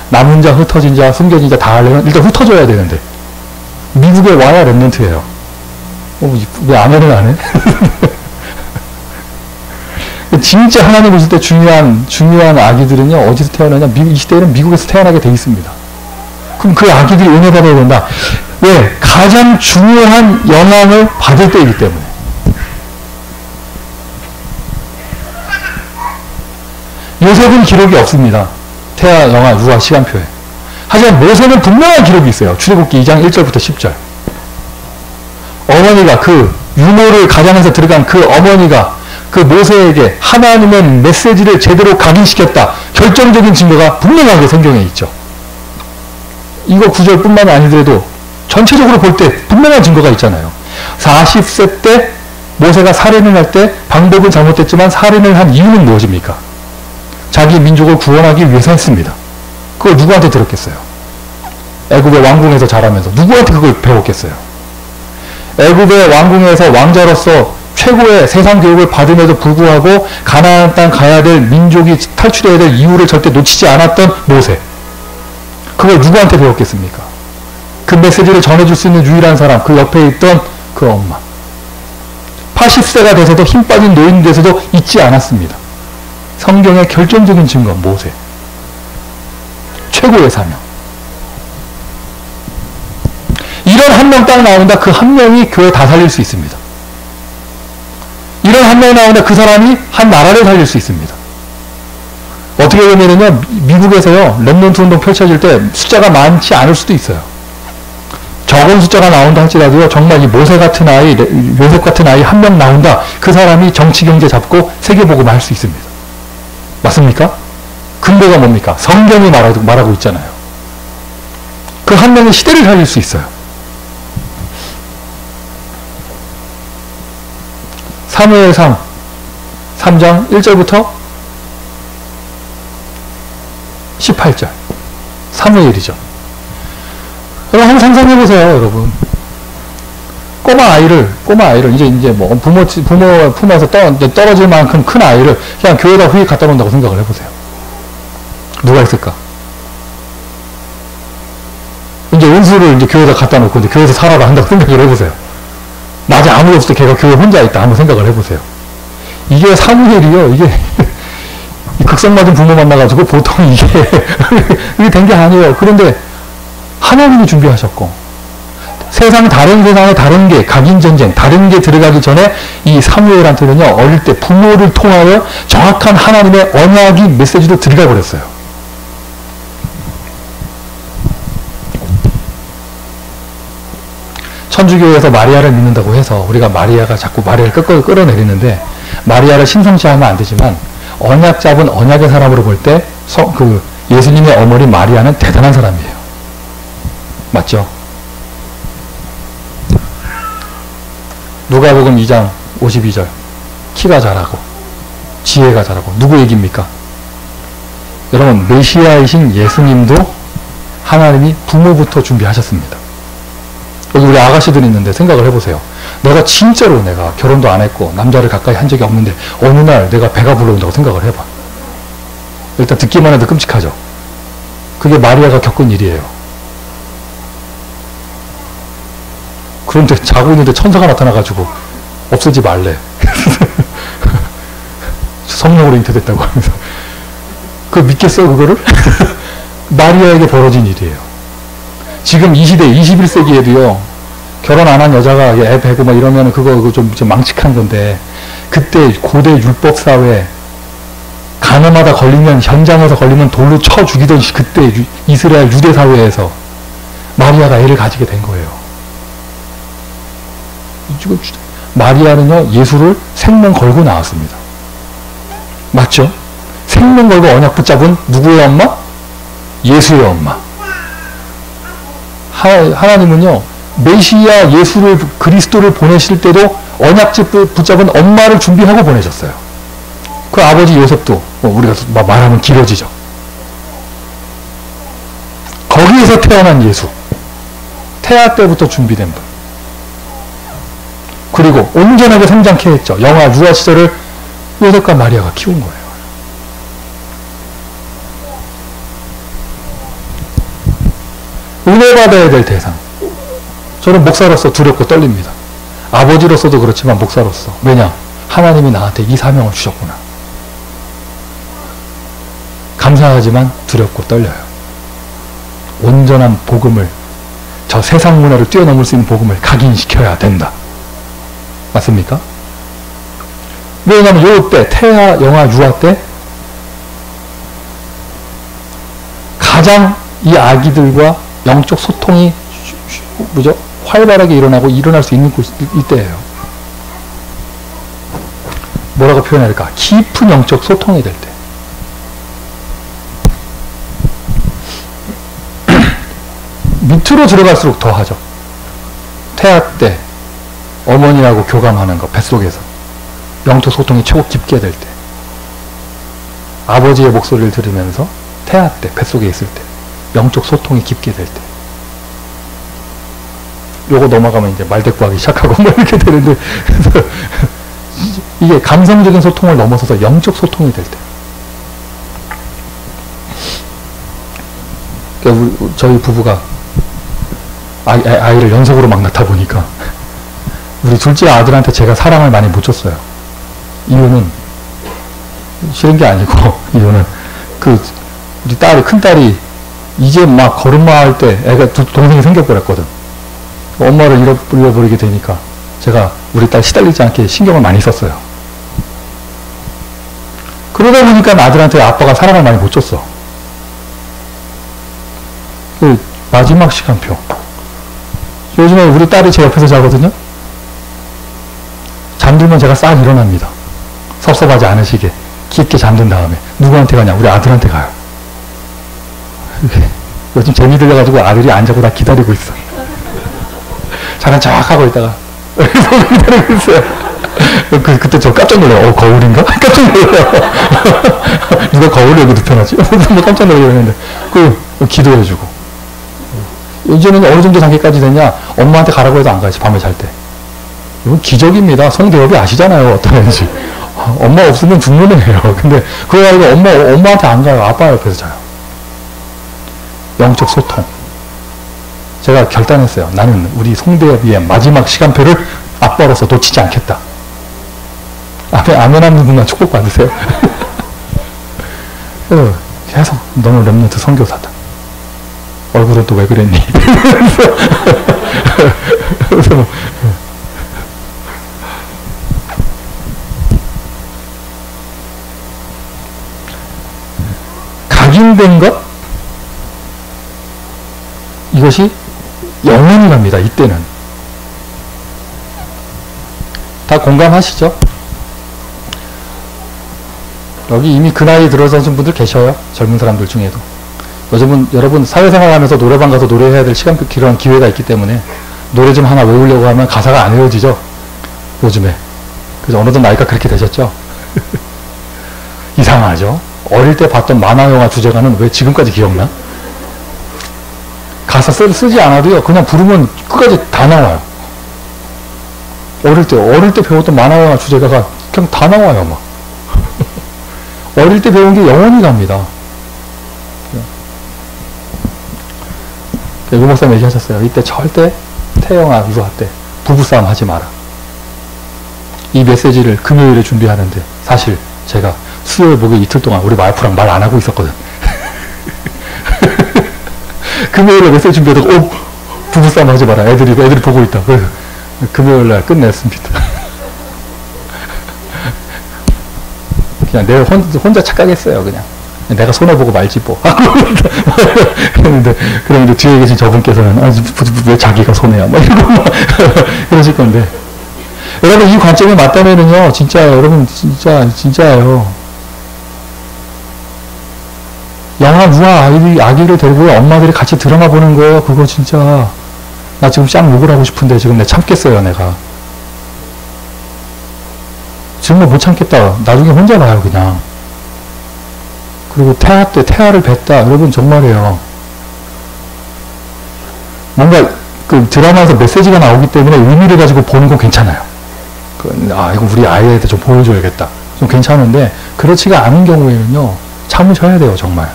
남은 자, 흩어진 자, 숨겨진 자 다 하려면 일단 흩어져야 되는데. 미국에 와야 랩넌트예요. 왜 아멘을 안 해? 진짜 하나님 보실 때 중요한 아기들은요, 어디서 태어나냐? 이 시대에는 미국에서 태어나게 돼 있습니다. 그럼 그 아기들이 은혜 받아야 된다. 왜? 가장 중요한 영향을 받을 때이기 때문에. 요셉은 기록이 없습니다. 태아, 영아, 유아 시간표에. 하지만 모세는 분명한 기록이 있어요. 출애굽기 2장 1절부터 10절. 어머니가 그 유모를 가장해서 들어간 그 어머니가 그 모세에게 하나님의 메시지를 제대로 각인시켰다. 결정적인 증거가 분명하게 성경에 있죠. 이거 구절뿐만 아니더라도 전체적으로 볼 때 분명한 증거가 있잖아요. 40세 때 모세가 살인을 할 때 방법은 잘못됐지만 살인을 한 이유는 무엇입니까? 자기 민족을 구원하기 위해서 했습니다. 그걸 누구한테 들었겠어요? 애굽의 왕궁에서 자라면서 누구한테 그걸 배웠겠어요? 애굽의 왕궁에서 왕자로서 최고의 세상 교육을 받음에도 불구하고 가나안 땅 가야 될 민족이 탈출해야 될 이유를 절대 놓치지 않았던 모세. 그걸 누구한테 배웠겠습니까? 그 메시지를 전해줄 수 있는 유일한 사람, 그 옆에 있던 그 엄마. 80세가 돼서도 힘 빠진 노인이 돼서도 잊지 않았습니다. 성경의 결정적인 증거, 모세. 최고의 사명. 이런 한 명 딱 나온다. 그 한 명이 교회 다 살릴 수 있습니다. 이런 한 명이 나온다. 그 사람이 한 나라를 살릴 수 있습니다. 어떻게 보면은요, 미국에서요, 랩런트 운동 펼쳐질 때 숫자가 많지 않을 수도 있어요. 적은 숫자가 나온다 할지라도요, 정말 이 모세 같은 아이, 요셉 같은 아이 한 명 나온다. 그 사람이 정치, 경제 잡고 세계복음을 할 수 있습니다. 맞습니까? 근거가 뭡니까? 성경이 말하고 있잖아요. 그 한 명이 시대를 살릴 수 있어요. 사무엘상 3장 1절부터 18절. 사무엘이죠. 여러분 한번 상상해보세요, 여러분. 꼬마 아이를 이제 뭐 부모 품에서 떨어질 만큼 큰 아이를 그냥 교회에다 휙 갖다 놓는다고 생각을 해보세요. 누가 있을까? 이제 은수를 이제 교회에다 갖다 놓고 이제 교회에서 살아라 한다고 생각을 해보세요. 낮에 아무도 없을 때 걔가 교회 혼자 있다 한번 생각을 해보세요. 이게 사무엘이요. 이게 극성 맞은 부모 만나가지고 보통 이게 된 게 아니에요. 그런데 하나님이 준비하셨고 다른 세상에 다른 게 각인전쟁 다른 게 들어가기 전에 이 사무엘한테는요 어릴 때 부모를 통하여 정확한 하나님의 언약이 메시지로 들어가 버렸어요. 천주교에서 마리아를 믿는다고 해서 우리가 마리아가 자꾸 마리아를 끝까지 끌어내리는데 마리아를 심상치하면 안 되지만 언약 잡은 언약의 사람으로 볼 때 예수님의 어머니 마리아는 대단한 사람이에요. 맞죠? 누가복음 2장 52절 키가 자라고 지혜가 자라고 누구 얘기입니까? 여러분 메시아이신 예수님도 하나님이 부모부터 준비하셨습니다. 여기 우리 아가씨들 있는데 생각을 해보세요. 내가 진짜로 내가 결혼도 안 했고 남자를 가까이 한 적이 없는데 어느 날 내가 배가 불러온다고 생각을 해봐. 일단 듣기만 해도 끔찍하죠. 그게 마리아가 겪은 일이에요. 그런데 자고 있는데 천사가 나타나가지고 없애지 말래. 성령으로 잉태됐다고 하면서. 그거 믿겠어 그거를? 마리아에게 벌어진 일이에요. 지금 이 시대 21세기에도요. 결혼 안 한 여자가 애 배고 막 이러면 그거 좀 망측한 건데 그때 고대 율법사회 간음하다 걸리면 현장에서 걸리면 돌로 쳐 죽이던 그때 이스라엘 유대 사회에서 마리아가 애를 가지게 된 거예요. 마리아는요 예수를 생명 걸고 나왔습니다. 맞죠? 생명 걸고 언약 붙잡은 누구의 엄마? 예수의 엄마. 하나님은요 메시아 예수를 그리스도를 보내실 때도 언약집 붙잡은 엄마를 준비하고 보내셨어요. 그 아버지 요셉도 우리가 말하면 길어지죠. 거기에서 태어난 예수. 태아 때부터 준비된 분. 그리고 온전하게 성장케 했죠. 영아 유아 시절을 요셉과 마리아가 키운 거예요. 은혜 받아야 될 대상. 저는 목사로서 두렵고 떨립니다. 아버지로서도 그렇지만 목사로서. 왜냐? 하나님이 나한테 이 사명을 주셨구나. 감사하지만 두렵고 떨려요. 온전한 복음을, 저 세상 문화를 뛰어넘을 수 있는 복음을 각인시켜야 된다. 맞습니까? 왜냐하면 요 때, 태아, 영아, 유아 때 가장 이 아기들과 영적 소통이 활발하게 일어날 수 있는 이때예요. 뭐라고 표현해야 될까? 깊은 영적 소통이 될 때. 밑으로 들어갈수록 더 하죠. 태아 때 어머니하고 교감하는 거, 뱃속에서. 영적 소통이 최고 깊게 될 때. 아버지의 목소리를 들으면서 태아 때, 뱃속에 있을 때. 영적 소통이 깊게 될 때. 요거 넘어가면 이제 말대꾸하기 시작하고 뭐 이렇게 되는데, 그래서 이게 감성적인 소통을 넘어서서 영적 소통이 될 때. 그러니까 저희 부부가 아이를 연속으로 막 낳다 보니까 우리 둘째 아들한테 제가 사랑을 많이 못 줬어요. 이유는 싫은 게 아니고 이유는 우리 큰딸이 이제 막 걸음마 할 때 애가 동생이 생겨버렸거든. 엄마를 잃어버리게 되니까 제가 우리 딸 시달리지 않게 신경을 많이 썼어요. 그러다 보니까 아들한테 아빠가 사랑을 많이 못 줬어. 그 마지막 시간표. 요즘에 우리 딸이 제 옆에서 자거든요. 잠들면 제가 싹 일어납니다. 섭섭하지 않으시게 깊게 잠든 다음에 누구한테 가냐? 우리 아들한테 가요. 요즘 재미 들려가지고 아들이 안 자고 다 기다리고 있어. 자는 척 하고 있다가 기다리고 있어요. 그때 저 깜짝 놀라요. 거울인가? 깜짝 놀라요. 누가 거울을 여기 눕혀놨지? 깜짝 놀라게 했는데 기도해주고. 이제는 어느 정도 단계까지 됐냐? 엄마한테 가라고 해도 안 가지, 밤에 잘 때. 이건 기적입니다. 성대협이 아시잖아요, 어떤 애인지. 엄마 없으면 죽는 애예요. 근데 그 아이가 엄마한테 안 가요. 아빠 옆에서 자요. 영적 소통. 제가 결단했어요. 나는 우리 성대협의 마지막 시간표를 아빠로서 놓치지 않겠다. 아멘 하는 분만 축복 받으세요. 그래서 계속 너는 렘넌트 선교사다. 얼굴은 또 왜 그랬니? 그래서 각인된 것? 이것이 영원히 갑니다. 이때는. 다 공감하시죠? 여기 이미 그 나이 들어서신 분들 계셔요. 젊은 사람들 중에도. 요즘은 여러분 사회생활 하면서 노래방 가서 노래해야 될 시간 그런 기회가 있기 때문에 노래 좀 하나 외우려고 하면 가사가 안 외워지죠. 요즘에. 그래서 어느덧 나이가 그렇게 되셨죠. 이상하죠. 어릴 때 봤던 만화 영화 주제가는 왜 지금까지 기억나? 가사 쓰지 않아도요. 그냥 부르면 끝까지 다 나와요. 어릴 때 배웠던 만화 영화 주제가가 그냥 다 나와요. 막. 어릴 때 배운 게 영원히 갑니다. 유 목사님 얘기하셨어요. 이때 절대 태영아 유아 때 부부싸움 하지 마라. 이 메시지를 금요일에 준비하는데 사실 제가 수요일 목요일 이틀 동안 우리 와이프랑 말 안 하고 있었거든. 금요일에 메시지 준비하다가 부부싸움 하지 마라. 애들이 보고 있다. 그래서 금요일날 끝냈습니다. 그냥 내가 혼자 착각했어요. 그냥 내가 손해보고 말지 뭐. 그런데 뒤에 계신 저분께서는 왜 자기가 손해야 막 이러고 막 그러실 건데, 여러분 이 관점이 맞다면은요 진짜 여러분 진짜예요. 영아 우아 아기를 데리고 엄마들이 같이 드라마 보는 거예요. 그거 진짜 나 지금 쌍 욕을 하고 싶은데 지금 내가 참겠어요. 내가 정말 못 참겠다. 나중에 혼자 봐요 그냥. 그리고 태아를 뵀다. 여러분 정말이에요. 뭔가 그 드라마에서 메시지가 나오기 때문에 의미를 가지고 보는 건 괜찮아요. 이거 우리 아이한테 좀 보여줘야겠다. 좀 괜찮은데 그렇지가 않은 경우에는요 참으셔야 돼요. 정말.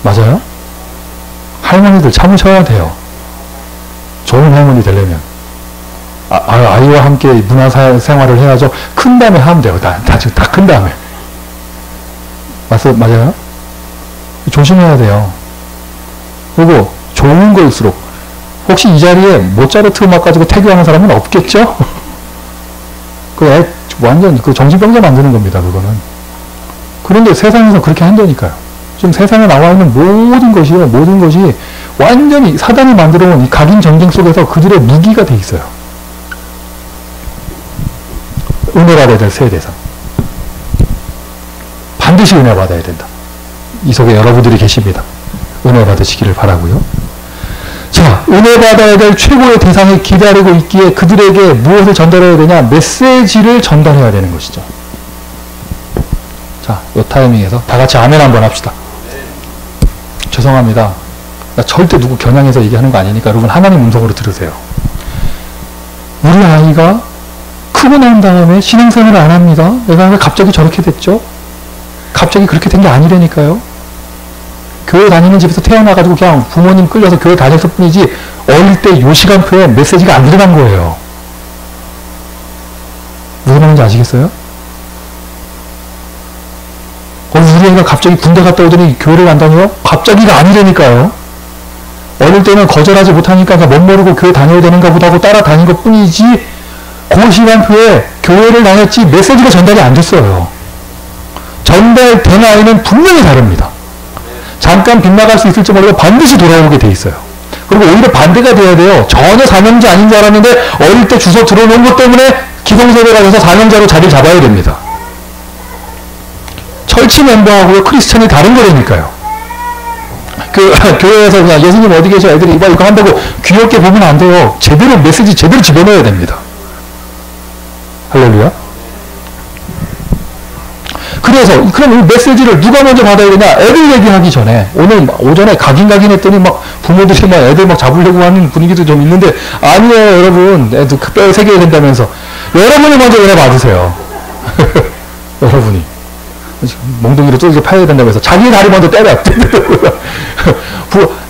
맞아요? 할머니들 참으셔야 돼요. 좋은 할머니 되려면. 아이와 함께 문화생활을 해야죠. 큰 다음에 하면 돼요. 다 큰 다음에. 맞아요? 조심해야 돼요. 그리고 좋은 걸수록, 혹시 이 자리에 모차르트 음악 가지고 태교하는 사람은 없겠죠? 완전 정신병자 만드는 겁니다, 그거는. 그런데 세상에서 그렇게 한다니까요. 지금 세상에 나와 있는 모든 것이 완전히 사단이 만들어 온 이 각인 전쟁 속에서 그들의 무기가 돼 있어요. 은혜 받아야 될 세대상. 반드시 은혜 받아야 된다. 이 속에 여러분들이 계십니다. 은혜 받으시기를 바라고요. 자, 은혜 받아야 될 최고의 대상이 기다리고 있기에 그들에게 무엇을 전달해야 되냐? 메시지를 전달해야 되는 것이죠. 자, 이 타이밍에서 다 같이 아멘 한번 합시다. 죄송합니다. 나 절대 누구 겨냥해서 얘기하는 거 아니니까 여러분 하나님 음성으로 들으세요. 우리 아이가 크고 난 다음에 신앙생활을 안 합니다. 얘가 왜 갑자기 저렇게 됐죠? 갑자기 그렇게 된 게 아니라니까요. 교회 다니는 집에서 태어나가지고 그냥 부모님 끌려서 교회 다녔을 뿐이지 어릴 때 요 시간표에 메시지가 안 들어간 거예요. 무슨 말인지 아시겠어요? 우리 애가 갑자기 군대 갔다 오더니 교회를 안 다녀요? 갑자기가 아니라니까요. 어릴 때는 거절하지 못하니까 못 모르고 교회 다녀야 되는가 보다 하고 따라다닌 것 뿐이지 그 시간표에 교회를 다녔지 메시지가 전달이 안 됐어요. 전달된 아이는 분명히 다릅니다. 잠깐 빗나갈 수 있을지 모르고 반드시 돌아오게 돼 있어요. 그리고 오히려 반대가 돼야 돼요. 전혀 사명자 아닌 줄 알았는데 어릴 때 주워 들어놓은 것 때문에 기성세대가 돼서 사명자로 자리를 잡아야 됩니다. 철치 멤버하고 크리스천이 다른 거라니까요. 교회에서 그냥 예수님 어디 계셔? 애들이 이거 한다고 귀엽게 보면 안 돼요. 제대로 메시지 제대로 집어넣어야 됩니다. 할렐루야. 그래서 그럼 이 메시지를 누가 먼저 받아야 되냐? 애들 얘기하기 전에 오늘 오전에 각인 했더니 막 부모들이 막 애들 막 잡으려고 하는 분위기도 좀 있는데 아니에요 여러분. 애들 뼈에 새겨야 된다면서 여러분이 먼저 은혜 받으세요. 여러분이 몽둥이를 쪼개 파야 된다면서 자기 다리 먼저 때려.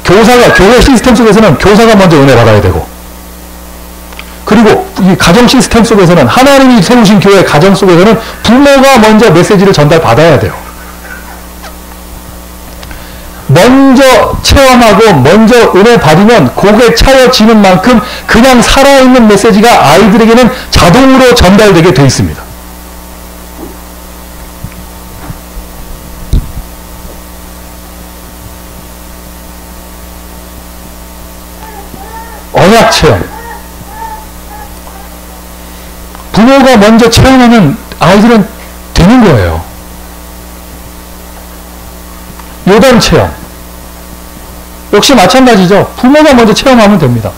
교사가 교회 시스템 속에서는 교사가 먼저 은혜 받아야 되고 그리고 이 가정 시스템 속에서는 하나님이 세우신 교회 가정 속에서는 부모가 먼저 메시지를 전달받아야 돼요. 먼저 체험하고 먼저 은혜 받으면 그게 차여지는 만큼 그냥 살아있는 메시지가 아이들에게는 자동으로 전달되게 돼 있습니다. 언약 체험. 부모가 먼저 체험하면 아이들은 되는 거예요. 요단 체험. 역시 마찬가지죠. 부모가 먼저 체험하면 됩니다.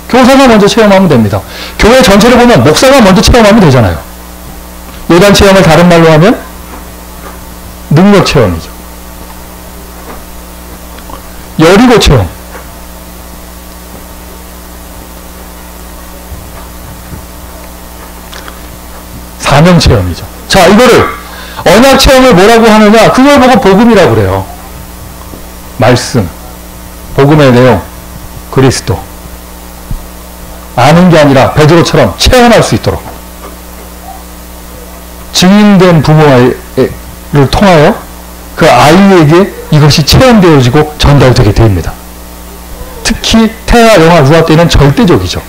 교사가 먼저 체험하면 됩니다. 교회 전체를 보면 목사가 먼저 체험하면 되잖아요. 요단 체험을 다른 말로 하면 능력 체험이죠. 여리고 체험. 사명 체험이죠. 자, 이거를 언약 체험을 뭐라고 하느냐? 그걸 보고 복음이라고 그래요. 말씀, 복음의 내용, 그리스도. 아는 게 아니라 베드로처럼 체험할 수 있도록 증인된 부모를 통하여 그 아이에게 이것이 체험되어지고 전달되게 됩니다. 특히 태아, 영아, 유아 때는 절대적이죠.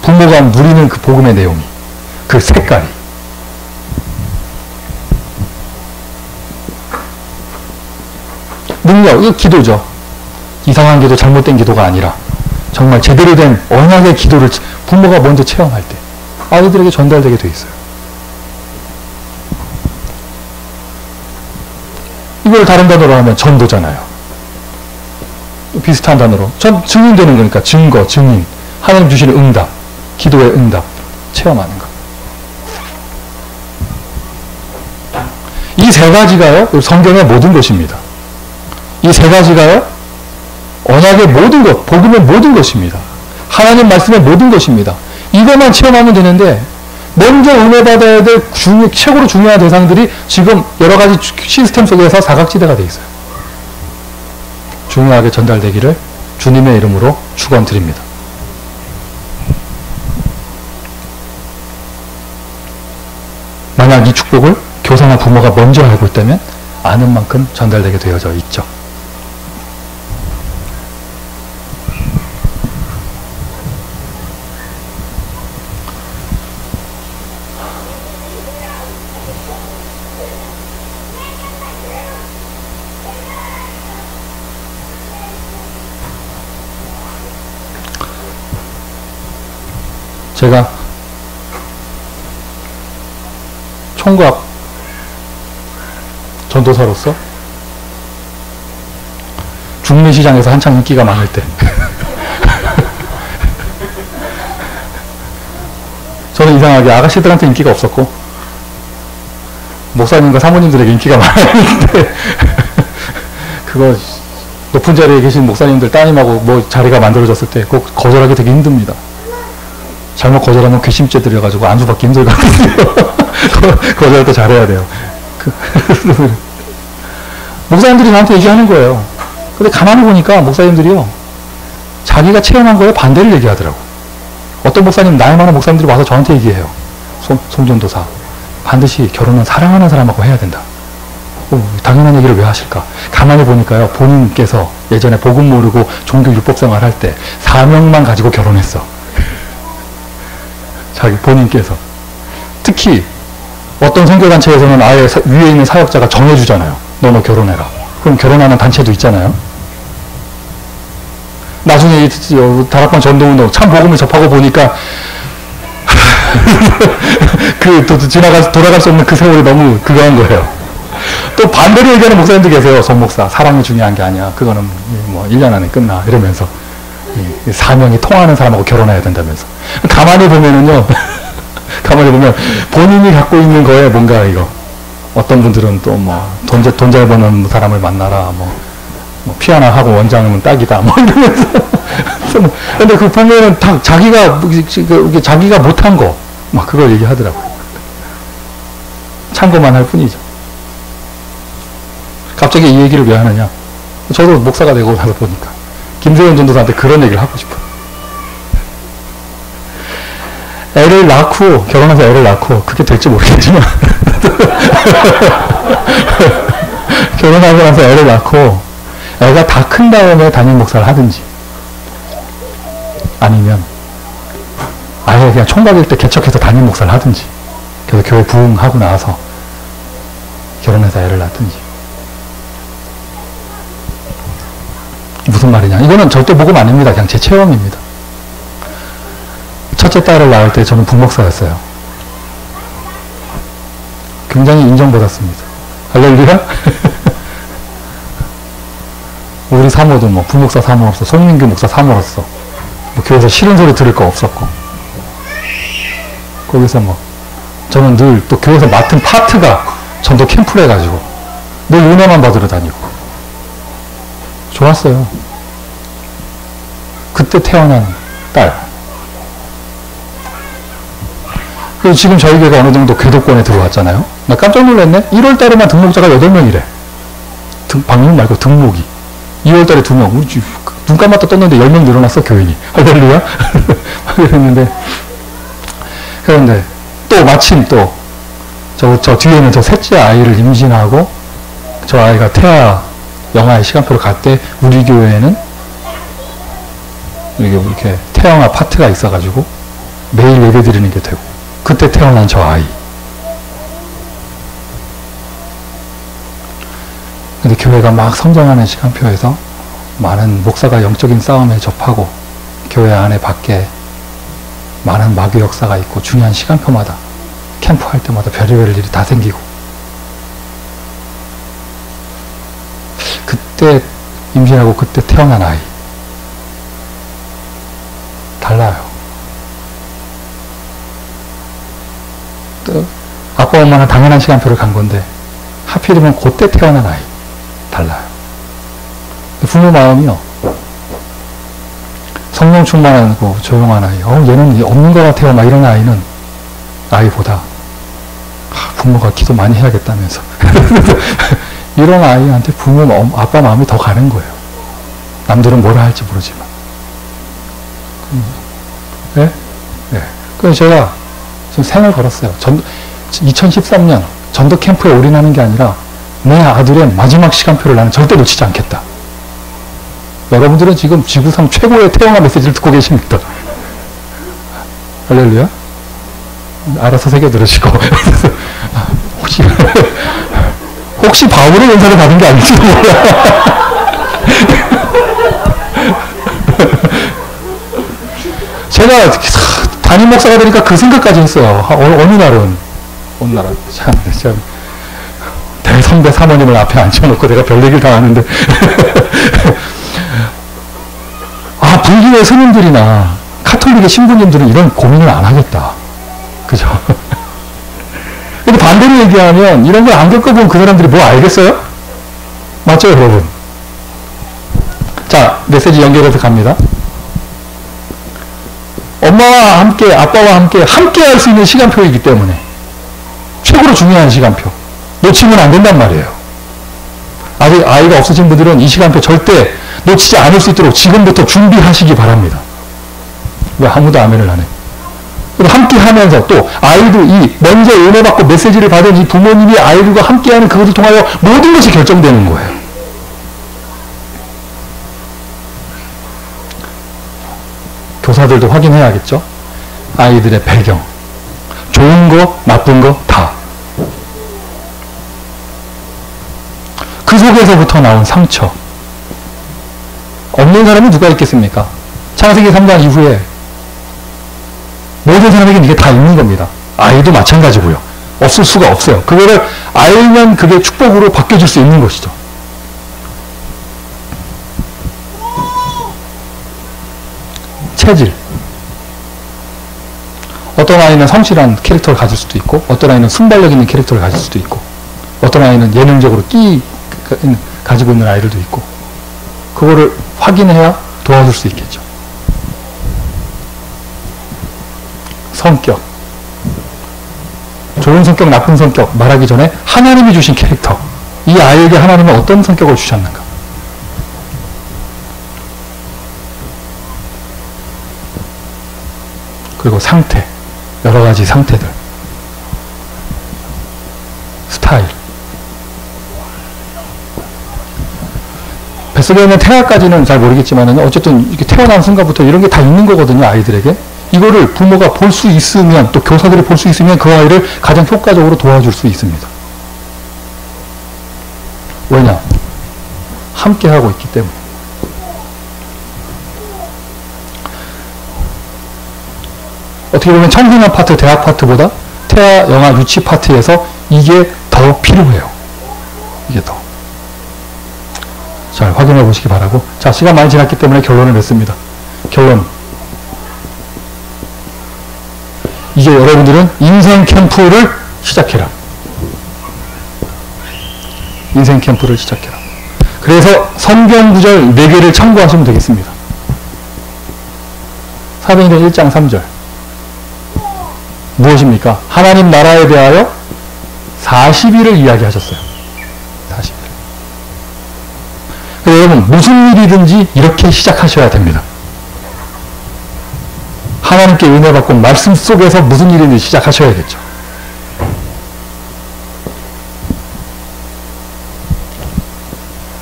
부모가 누리는 그 복음의 내용이, 그 색깔이. 능력, 이거 기도죠. 이상한 기도, 잘못된 기도가 아니라 정말 제대로 된 언약의 기도를 부모가 먼저 체험할 때 아이들에게 전달되게 돼 있어요. 이걸 다른 단어로 하면 전도잖아요. 비슷한 단어로 증인되는 거니까 증거, 증인, 하나님 주시는 응답, 기도의 응답 체험하는 거. 이 세 가지가요 성경의 모든 것입니다. 이 세 가지가요 언약의 모든 것, 복음의 모든 것입니다. 하나님 말씀의 모든 것입니다. 이것만 체험하면 되는데 먼저 은혜 받아야 될 최고로 중요한 대상들이 지금 여러 가지 시스템 속에서 사각지대가 돼 있어요. 중요하게 전달되기를 주님의 이름으로 축원드립니다. 만약 이 축복을 교사나 부모가 먼저 알고 있다면 아는 만큼 전달되게 되어져 있죠. 제가 총각 전도사로서 중매시장에서 한창 인기가 많을 때 저는 이상하게 아가씨들한테 인기가 없었고 목사님과 사모님들에게 인기가 많았는데 그거 높은 자리에 계신 목사님들 따님하고 뭐 자리가 만들어졌을 때 그거 거절하기 되게 힘듭니다. 잘못 거절하면 괘씸죄 들여가지고 안수받기 힘들거든요. 거절할 때 잘해야 돼요. 목사님들이 나한테 얘기하는 거예요. 근데 가만히 보니까 목사님들이요, 자기가 체험한 거에 반대를 얘기하더라고. 어떤 목사님, 나이 많은 목사님들이 와서 저한테 얘기해요. 송전도사, 반드시 결혼은 사랑하는 사람하고 해야 된다. 당연한 얘기를 왜 하실까? 가만히 보니까요, 본인께서 예전에 복음 모르고 종교 율법생활 할 때 사명만 가지고 결혼했어. 자기 본인께서. 특히 어떤 선교단체에서는 아예 위에 있는 사역자가 정해주잖아요. 너 결혼해라. 그럼 결혼하는 단체도 있잖아요. 나중에 이 다락방 전도운동 참 복음을 접하고 보니까 돌아갈 수 없는 그 세월이 너무 그거한 거예요. 또 반대로 얘기하는 목사님도 계세요. 송 목사, 사랑이 중요한 게 아니야. 그거는 뭐 1년 안에 끝나. 이러면서 사명이 통하는 사람하고 결혼해야 된다면서. 가만히 보면은요, 가만히 보면 본인이 갖고 있는 거에 뭔가 이거, 어떤 분들은 또 뭐 돈 잘 버는 사람을 만나라, 뭐 피아노 하고 원장이면 딱이다, 뭐 이러면서. 근데 그 보면은 다 자기가 못한 거, 막 그걸 얘기하더라고요. 참고만 할 뿐이죠. 갑자기 이 얘기를 왜 하느냐? 저도 목사가 되고 나서 보니까 김세현 전도사한테 그런 얘기를 하고 싶어요. 애를 낳고, 결혼해서 애를 낳고, 그게 될지 모르겠지만 결혼하고 나서 애를 낳고 애가 다 큰 다음에 담임 목사를 하든지, 아니면 아예 그냥 총각일 때 개척해서 담임 목사를 하든지, 그래서 교회 부흥하고 나서 결혼해서 애를 낳든지. 무슨 말이냐, 이거는 절대 복음 아닙니다. 그냥 제 체험입니다. 첫째 딸을 낳을 때 저는 북목사였어요. 굉장히 인정받았습니다. 할렐루야. 우리 사모도 뭐 부목사 사모로서, 송민규 목사 사모로서 뭐 교회에서 싫은 소리 들을 거 없었고, 거기서 뭐 저는 늘 또 교회에서 맡은 파트가 전도 캠프를 해가지고 늘 은혜만 받으러 다니고 좋았어요. 그때 태어난 딸. 그리고 지금 저희 교회가 어느 정도 궤도권에 들어왔잖아요. 나 깜짝 놀랐네. 1월 달에만 등록자가 8명이래. 방문 말고 등록이. 2월 달에 2명. 눈 감았다 떴는데 10명 늘어났어, 교인이. 할렐루야? 그랬는데, 그런데 또 마침 또 저 뒤에는 저 셋째 아이를 임신하고 저 아이가 태아 영아의 시간표를 갈 때 우리 교회에는 이렇게 태영아 파트가 있어가지고 매일 예배 드리는 게 되고, 그때 태어난 저 아이. 근데 교회가 막 성장하는 시간표에서 많은 목사가 영적인 싸움에 접하고, 교회 안에 밖에 많은 마귀 역사가 있고, 중요한 시간표마다 캠프 할 때마다 별의별 일이 다 생기고, 그때 임신하고 그때 태어난 아이 달라요. 또 아빠 엄마는 당연한 시간표를 간 건데 하필이면 그때 태어난 아이 달라요. 부모 마음이요, 성령 충만하고 조용한 아이, 얘는 없는 것 같아요, 막 이런 아이보다 부모가 기도 많이 해야겠다면서 이런 아이한테 아빠 마음이 더 가는 거예요. 남들은 뭐라 할지 모르지만. 네? 네. 그래서 제가 좀 생을 걸었어요. 2013년 전도 캠프에 올인하는 게 아니라 내 아들의 마지막 시간표를 나는 절대 놓치지 않겠다. 여러분들은 지금 지구상 최고의 태영아 메시지를 듣고 계십니다. 할렐루야? 알아서 새겨 들으시고. 혹시 바울의 연사를 받은 게 아닐지도 몰라. 제가 담임 목사가 되니까 그 생각까지 했어요. 어느 날은 참 대선배 사모님을 앞에 앉혀놓고 내가 별 얘기를 다 하는데 불교의 스님들이나 카톨릭의 신부님들은 이런 고민을 안 하겠다. 그죠? 근데 반대로 얘기하면 이런 걸 안 겪어본 그 사람들이 뭐 알겠어요? 맞죠, 여러분? 자, 메시지 연결해서 갑니다. 엄마와 함께, 아빠와 함께 할 수 있는 시간표이기 때문에 최고로 중요한 시간표. 놓치면 안 된단 말이에요. 아직 아이가 없으신 분들은 이 시간표 절대 놓치지 않을 수 있도록 지금부터 준비하시기 바랍니다. 왜 아무도 아멘을 안 해? 함께 하면서 또 아이도 이 먼저 은혜받고 메시지를 받은 이 부모님이 아이들과 함께하는 그것을 통하여 모든 것이 결정되는 거예요. 교사들도 확인해야겠죠. 아이들의 배경, 좋은 거, 나쁜 거 다. 그 속에서부터 나온 상처. 없는 사람이 누가 있겠습니까? 창세기 3장 이후에 모든 사람에게 이게 다 있는 겁니다. 아이도 마찬가지고요. 없을 수가 없어요. 그거를 알면 그게 축복으로 바뀌어질 수 있는 것이죠. 체질. 어떤 아이는 성실한 캐릭터를 가질 수도 있고, 어떤 아이는 순발력 있는 캐릭터를 가질 수도 있고, 어떤 아이는 예능적으로 가지고 있는 아이들도 있고, 그거를 확인해야 도와줄 수 있겠죠. 성격. 좋은 성격, 나쁜 성격 말하기 전에 하나님이 주신 캐릭터. 이 아이에게 하나님은 어떤 성격을 주셨는가? 그리고 상태. 여러 가지 상태들. 스타일. 뱃속에 있는 태아까지는 잘 모르겠지만 어쨌든 이렇게 태어난 순간부터 이런 게 다 있는 거거든요, 아이들에게. 이거를 부모가 볼 수 있으면, 또 교사들이 볼 수 있으면 그 아이를 가장 효과적으로 도와줄 수 있습니다. 왜냐? 함께 하고 있기 때문에. 어떻게 보면 청소년 파트, 대학 파트보다 태아, 영아, 유치 파트에서 이게 더 필요해요. 이게 더. 잘 확인해 보시기 바라고. 자, 시간 많이 지났기 때문에 결론을 맺습니다. 결론. 이제 여러분들은 인생 캠프를 시작해라. 인생 캠프를 시작해라. 그래서 성경 구절 4개를 참고하시면 되겠습니다. 사도행전 1장 3절. 무엇입니까? 하나님 나라에 대하여 40일을 이야기하셨어요. 40일. 그래서 여러분, 무슨 일이든지 이렇게 시작하셔야 됩니다. 하나님께 은혜 받고 말씀 속에서 무슨 일이든지 시작하셔야겠죠.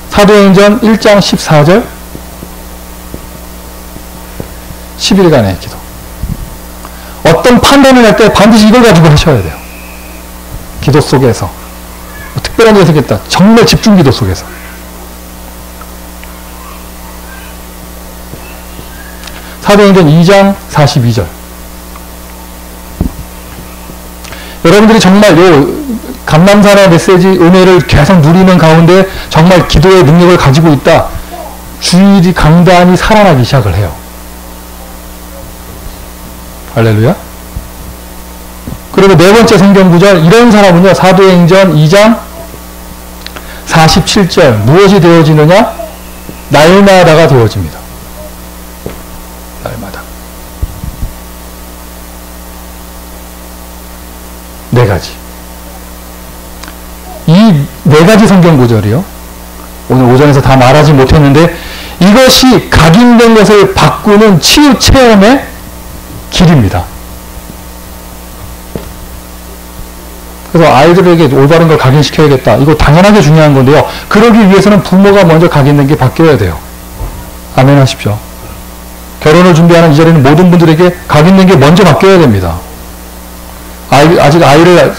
사도행전 1장 14절 10일간의 기도. 어떤 판단을 할 때 반드시 이걸 가지고 하셔야 돼요. 기도 속에서. 뭐 특별한 일이 생겼다. 정말 집중 기도 속에서. 사도행전 2장 42절. 여러분들이 정말 요 감람산의 메시지 은혜를 계속 누리는 가운데 정말 기도의 능력을 가지고 있다. 주일이 강단이 살아나기 시작을 해요. 할렐루야. 그리고 네 번째 성경 구절, 이런 사람은요, 사도행전 2장 47절, 무엇이 되어지느냐? 날마다가 되어집니다. 날마다. 4가지. 이 4가지 성경 구절이요. 오늘 오전에서 다 말하지 못했는데, 이것이 각인된 것을 바꾸는 치유 체험의 길입니다. 그래서 아이들에게 올바른 걸 각인시켜야겠다. 이거 당연하게 중요한 건데요. 그러기 위해서는 부모가 먼저 각인된 게 바뀌어야 돼요. 아멘 하십시오. 결혼을 준비하는 이 자리는 모든 분들에게 각인된 게 먼저 바뀌어야 됩니다. 아직 아이를,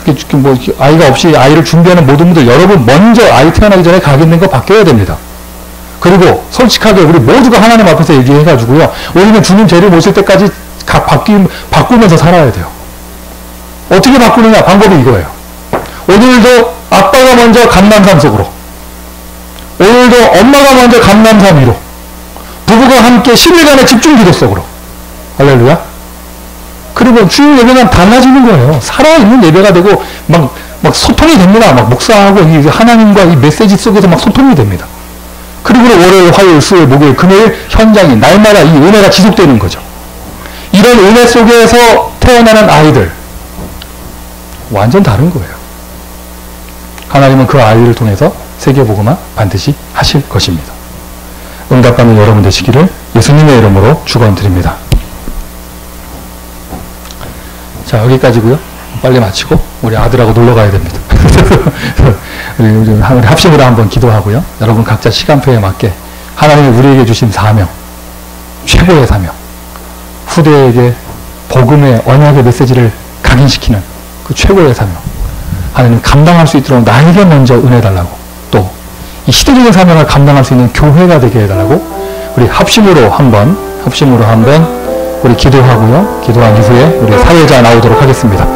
아이가 없이 아이를 준비하는 모든 분들, 여러분 먼저 아이 태어나기 전에 각인된 거 바뀌어야 됩니다. 그리고 솔직하게 우리 모두가 하나님 앞에서 얘기해가지고요. 우리는 주님 죄를 모실 때까지 바꾸면서 살아야 돼요. 어떻게 바꾸느냐? 방법이 이거예요. 오늘도 아빠가 먼저 감람산 속으로, 오늘도 엄마가 먼저 감람산 위로, 부부가 함께 10일간의 집중 기도 속으로. 할렐루야. 그리고 주일 예배가 달라지는 거예요. 살아있는 예배가 되고 막 소통이 됩니다. 막 목사하고 이 하나님과 이 메시지 속에서 막 소통이 됩니다. 그리고 월요일, 화요일, 수요일, 목요일, 금요일 현장이 날마다 이 은혜가 지속되는 거죠. 이런 은혜 속에서 태어나는 아이들 완전 다른 거예요. 하나님은 그 아이를 통해서 세계복음화 반드시 하실 것입니다. 응답받는 여러분 되시기를 예수님의 이름으로 축원드립니다. 자, 여기까지고요. 빨리 마치고 우리 아들하고 놀러 가야 됩니다. 우리 합심으로 한번 기도하고요. 여러분 각자 시간표에 맞게 하나님이 우리에게 주신 사명, 최고의 사명, 후대에게 복음의 언약의 메시지를 각인시키는 그 최고의 사명, 하나님 감당할 수 있도록 나에게 먼저 은혜 달라고, 또 이 시대적인 사명을 감당할 수 있는 교회가 되게 해달라고 우리 합심으로 한번 우리 기도하고요. 기도한 이후에 우리 사회자 나오도록 하겠습니다.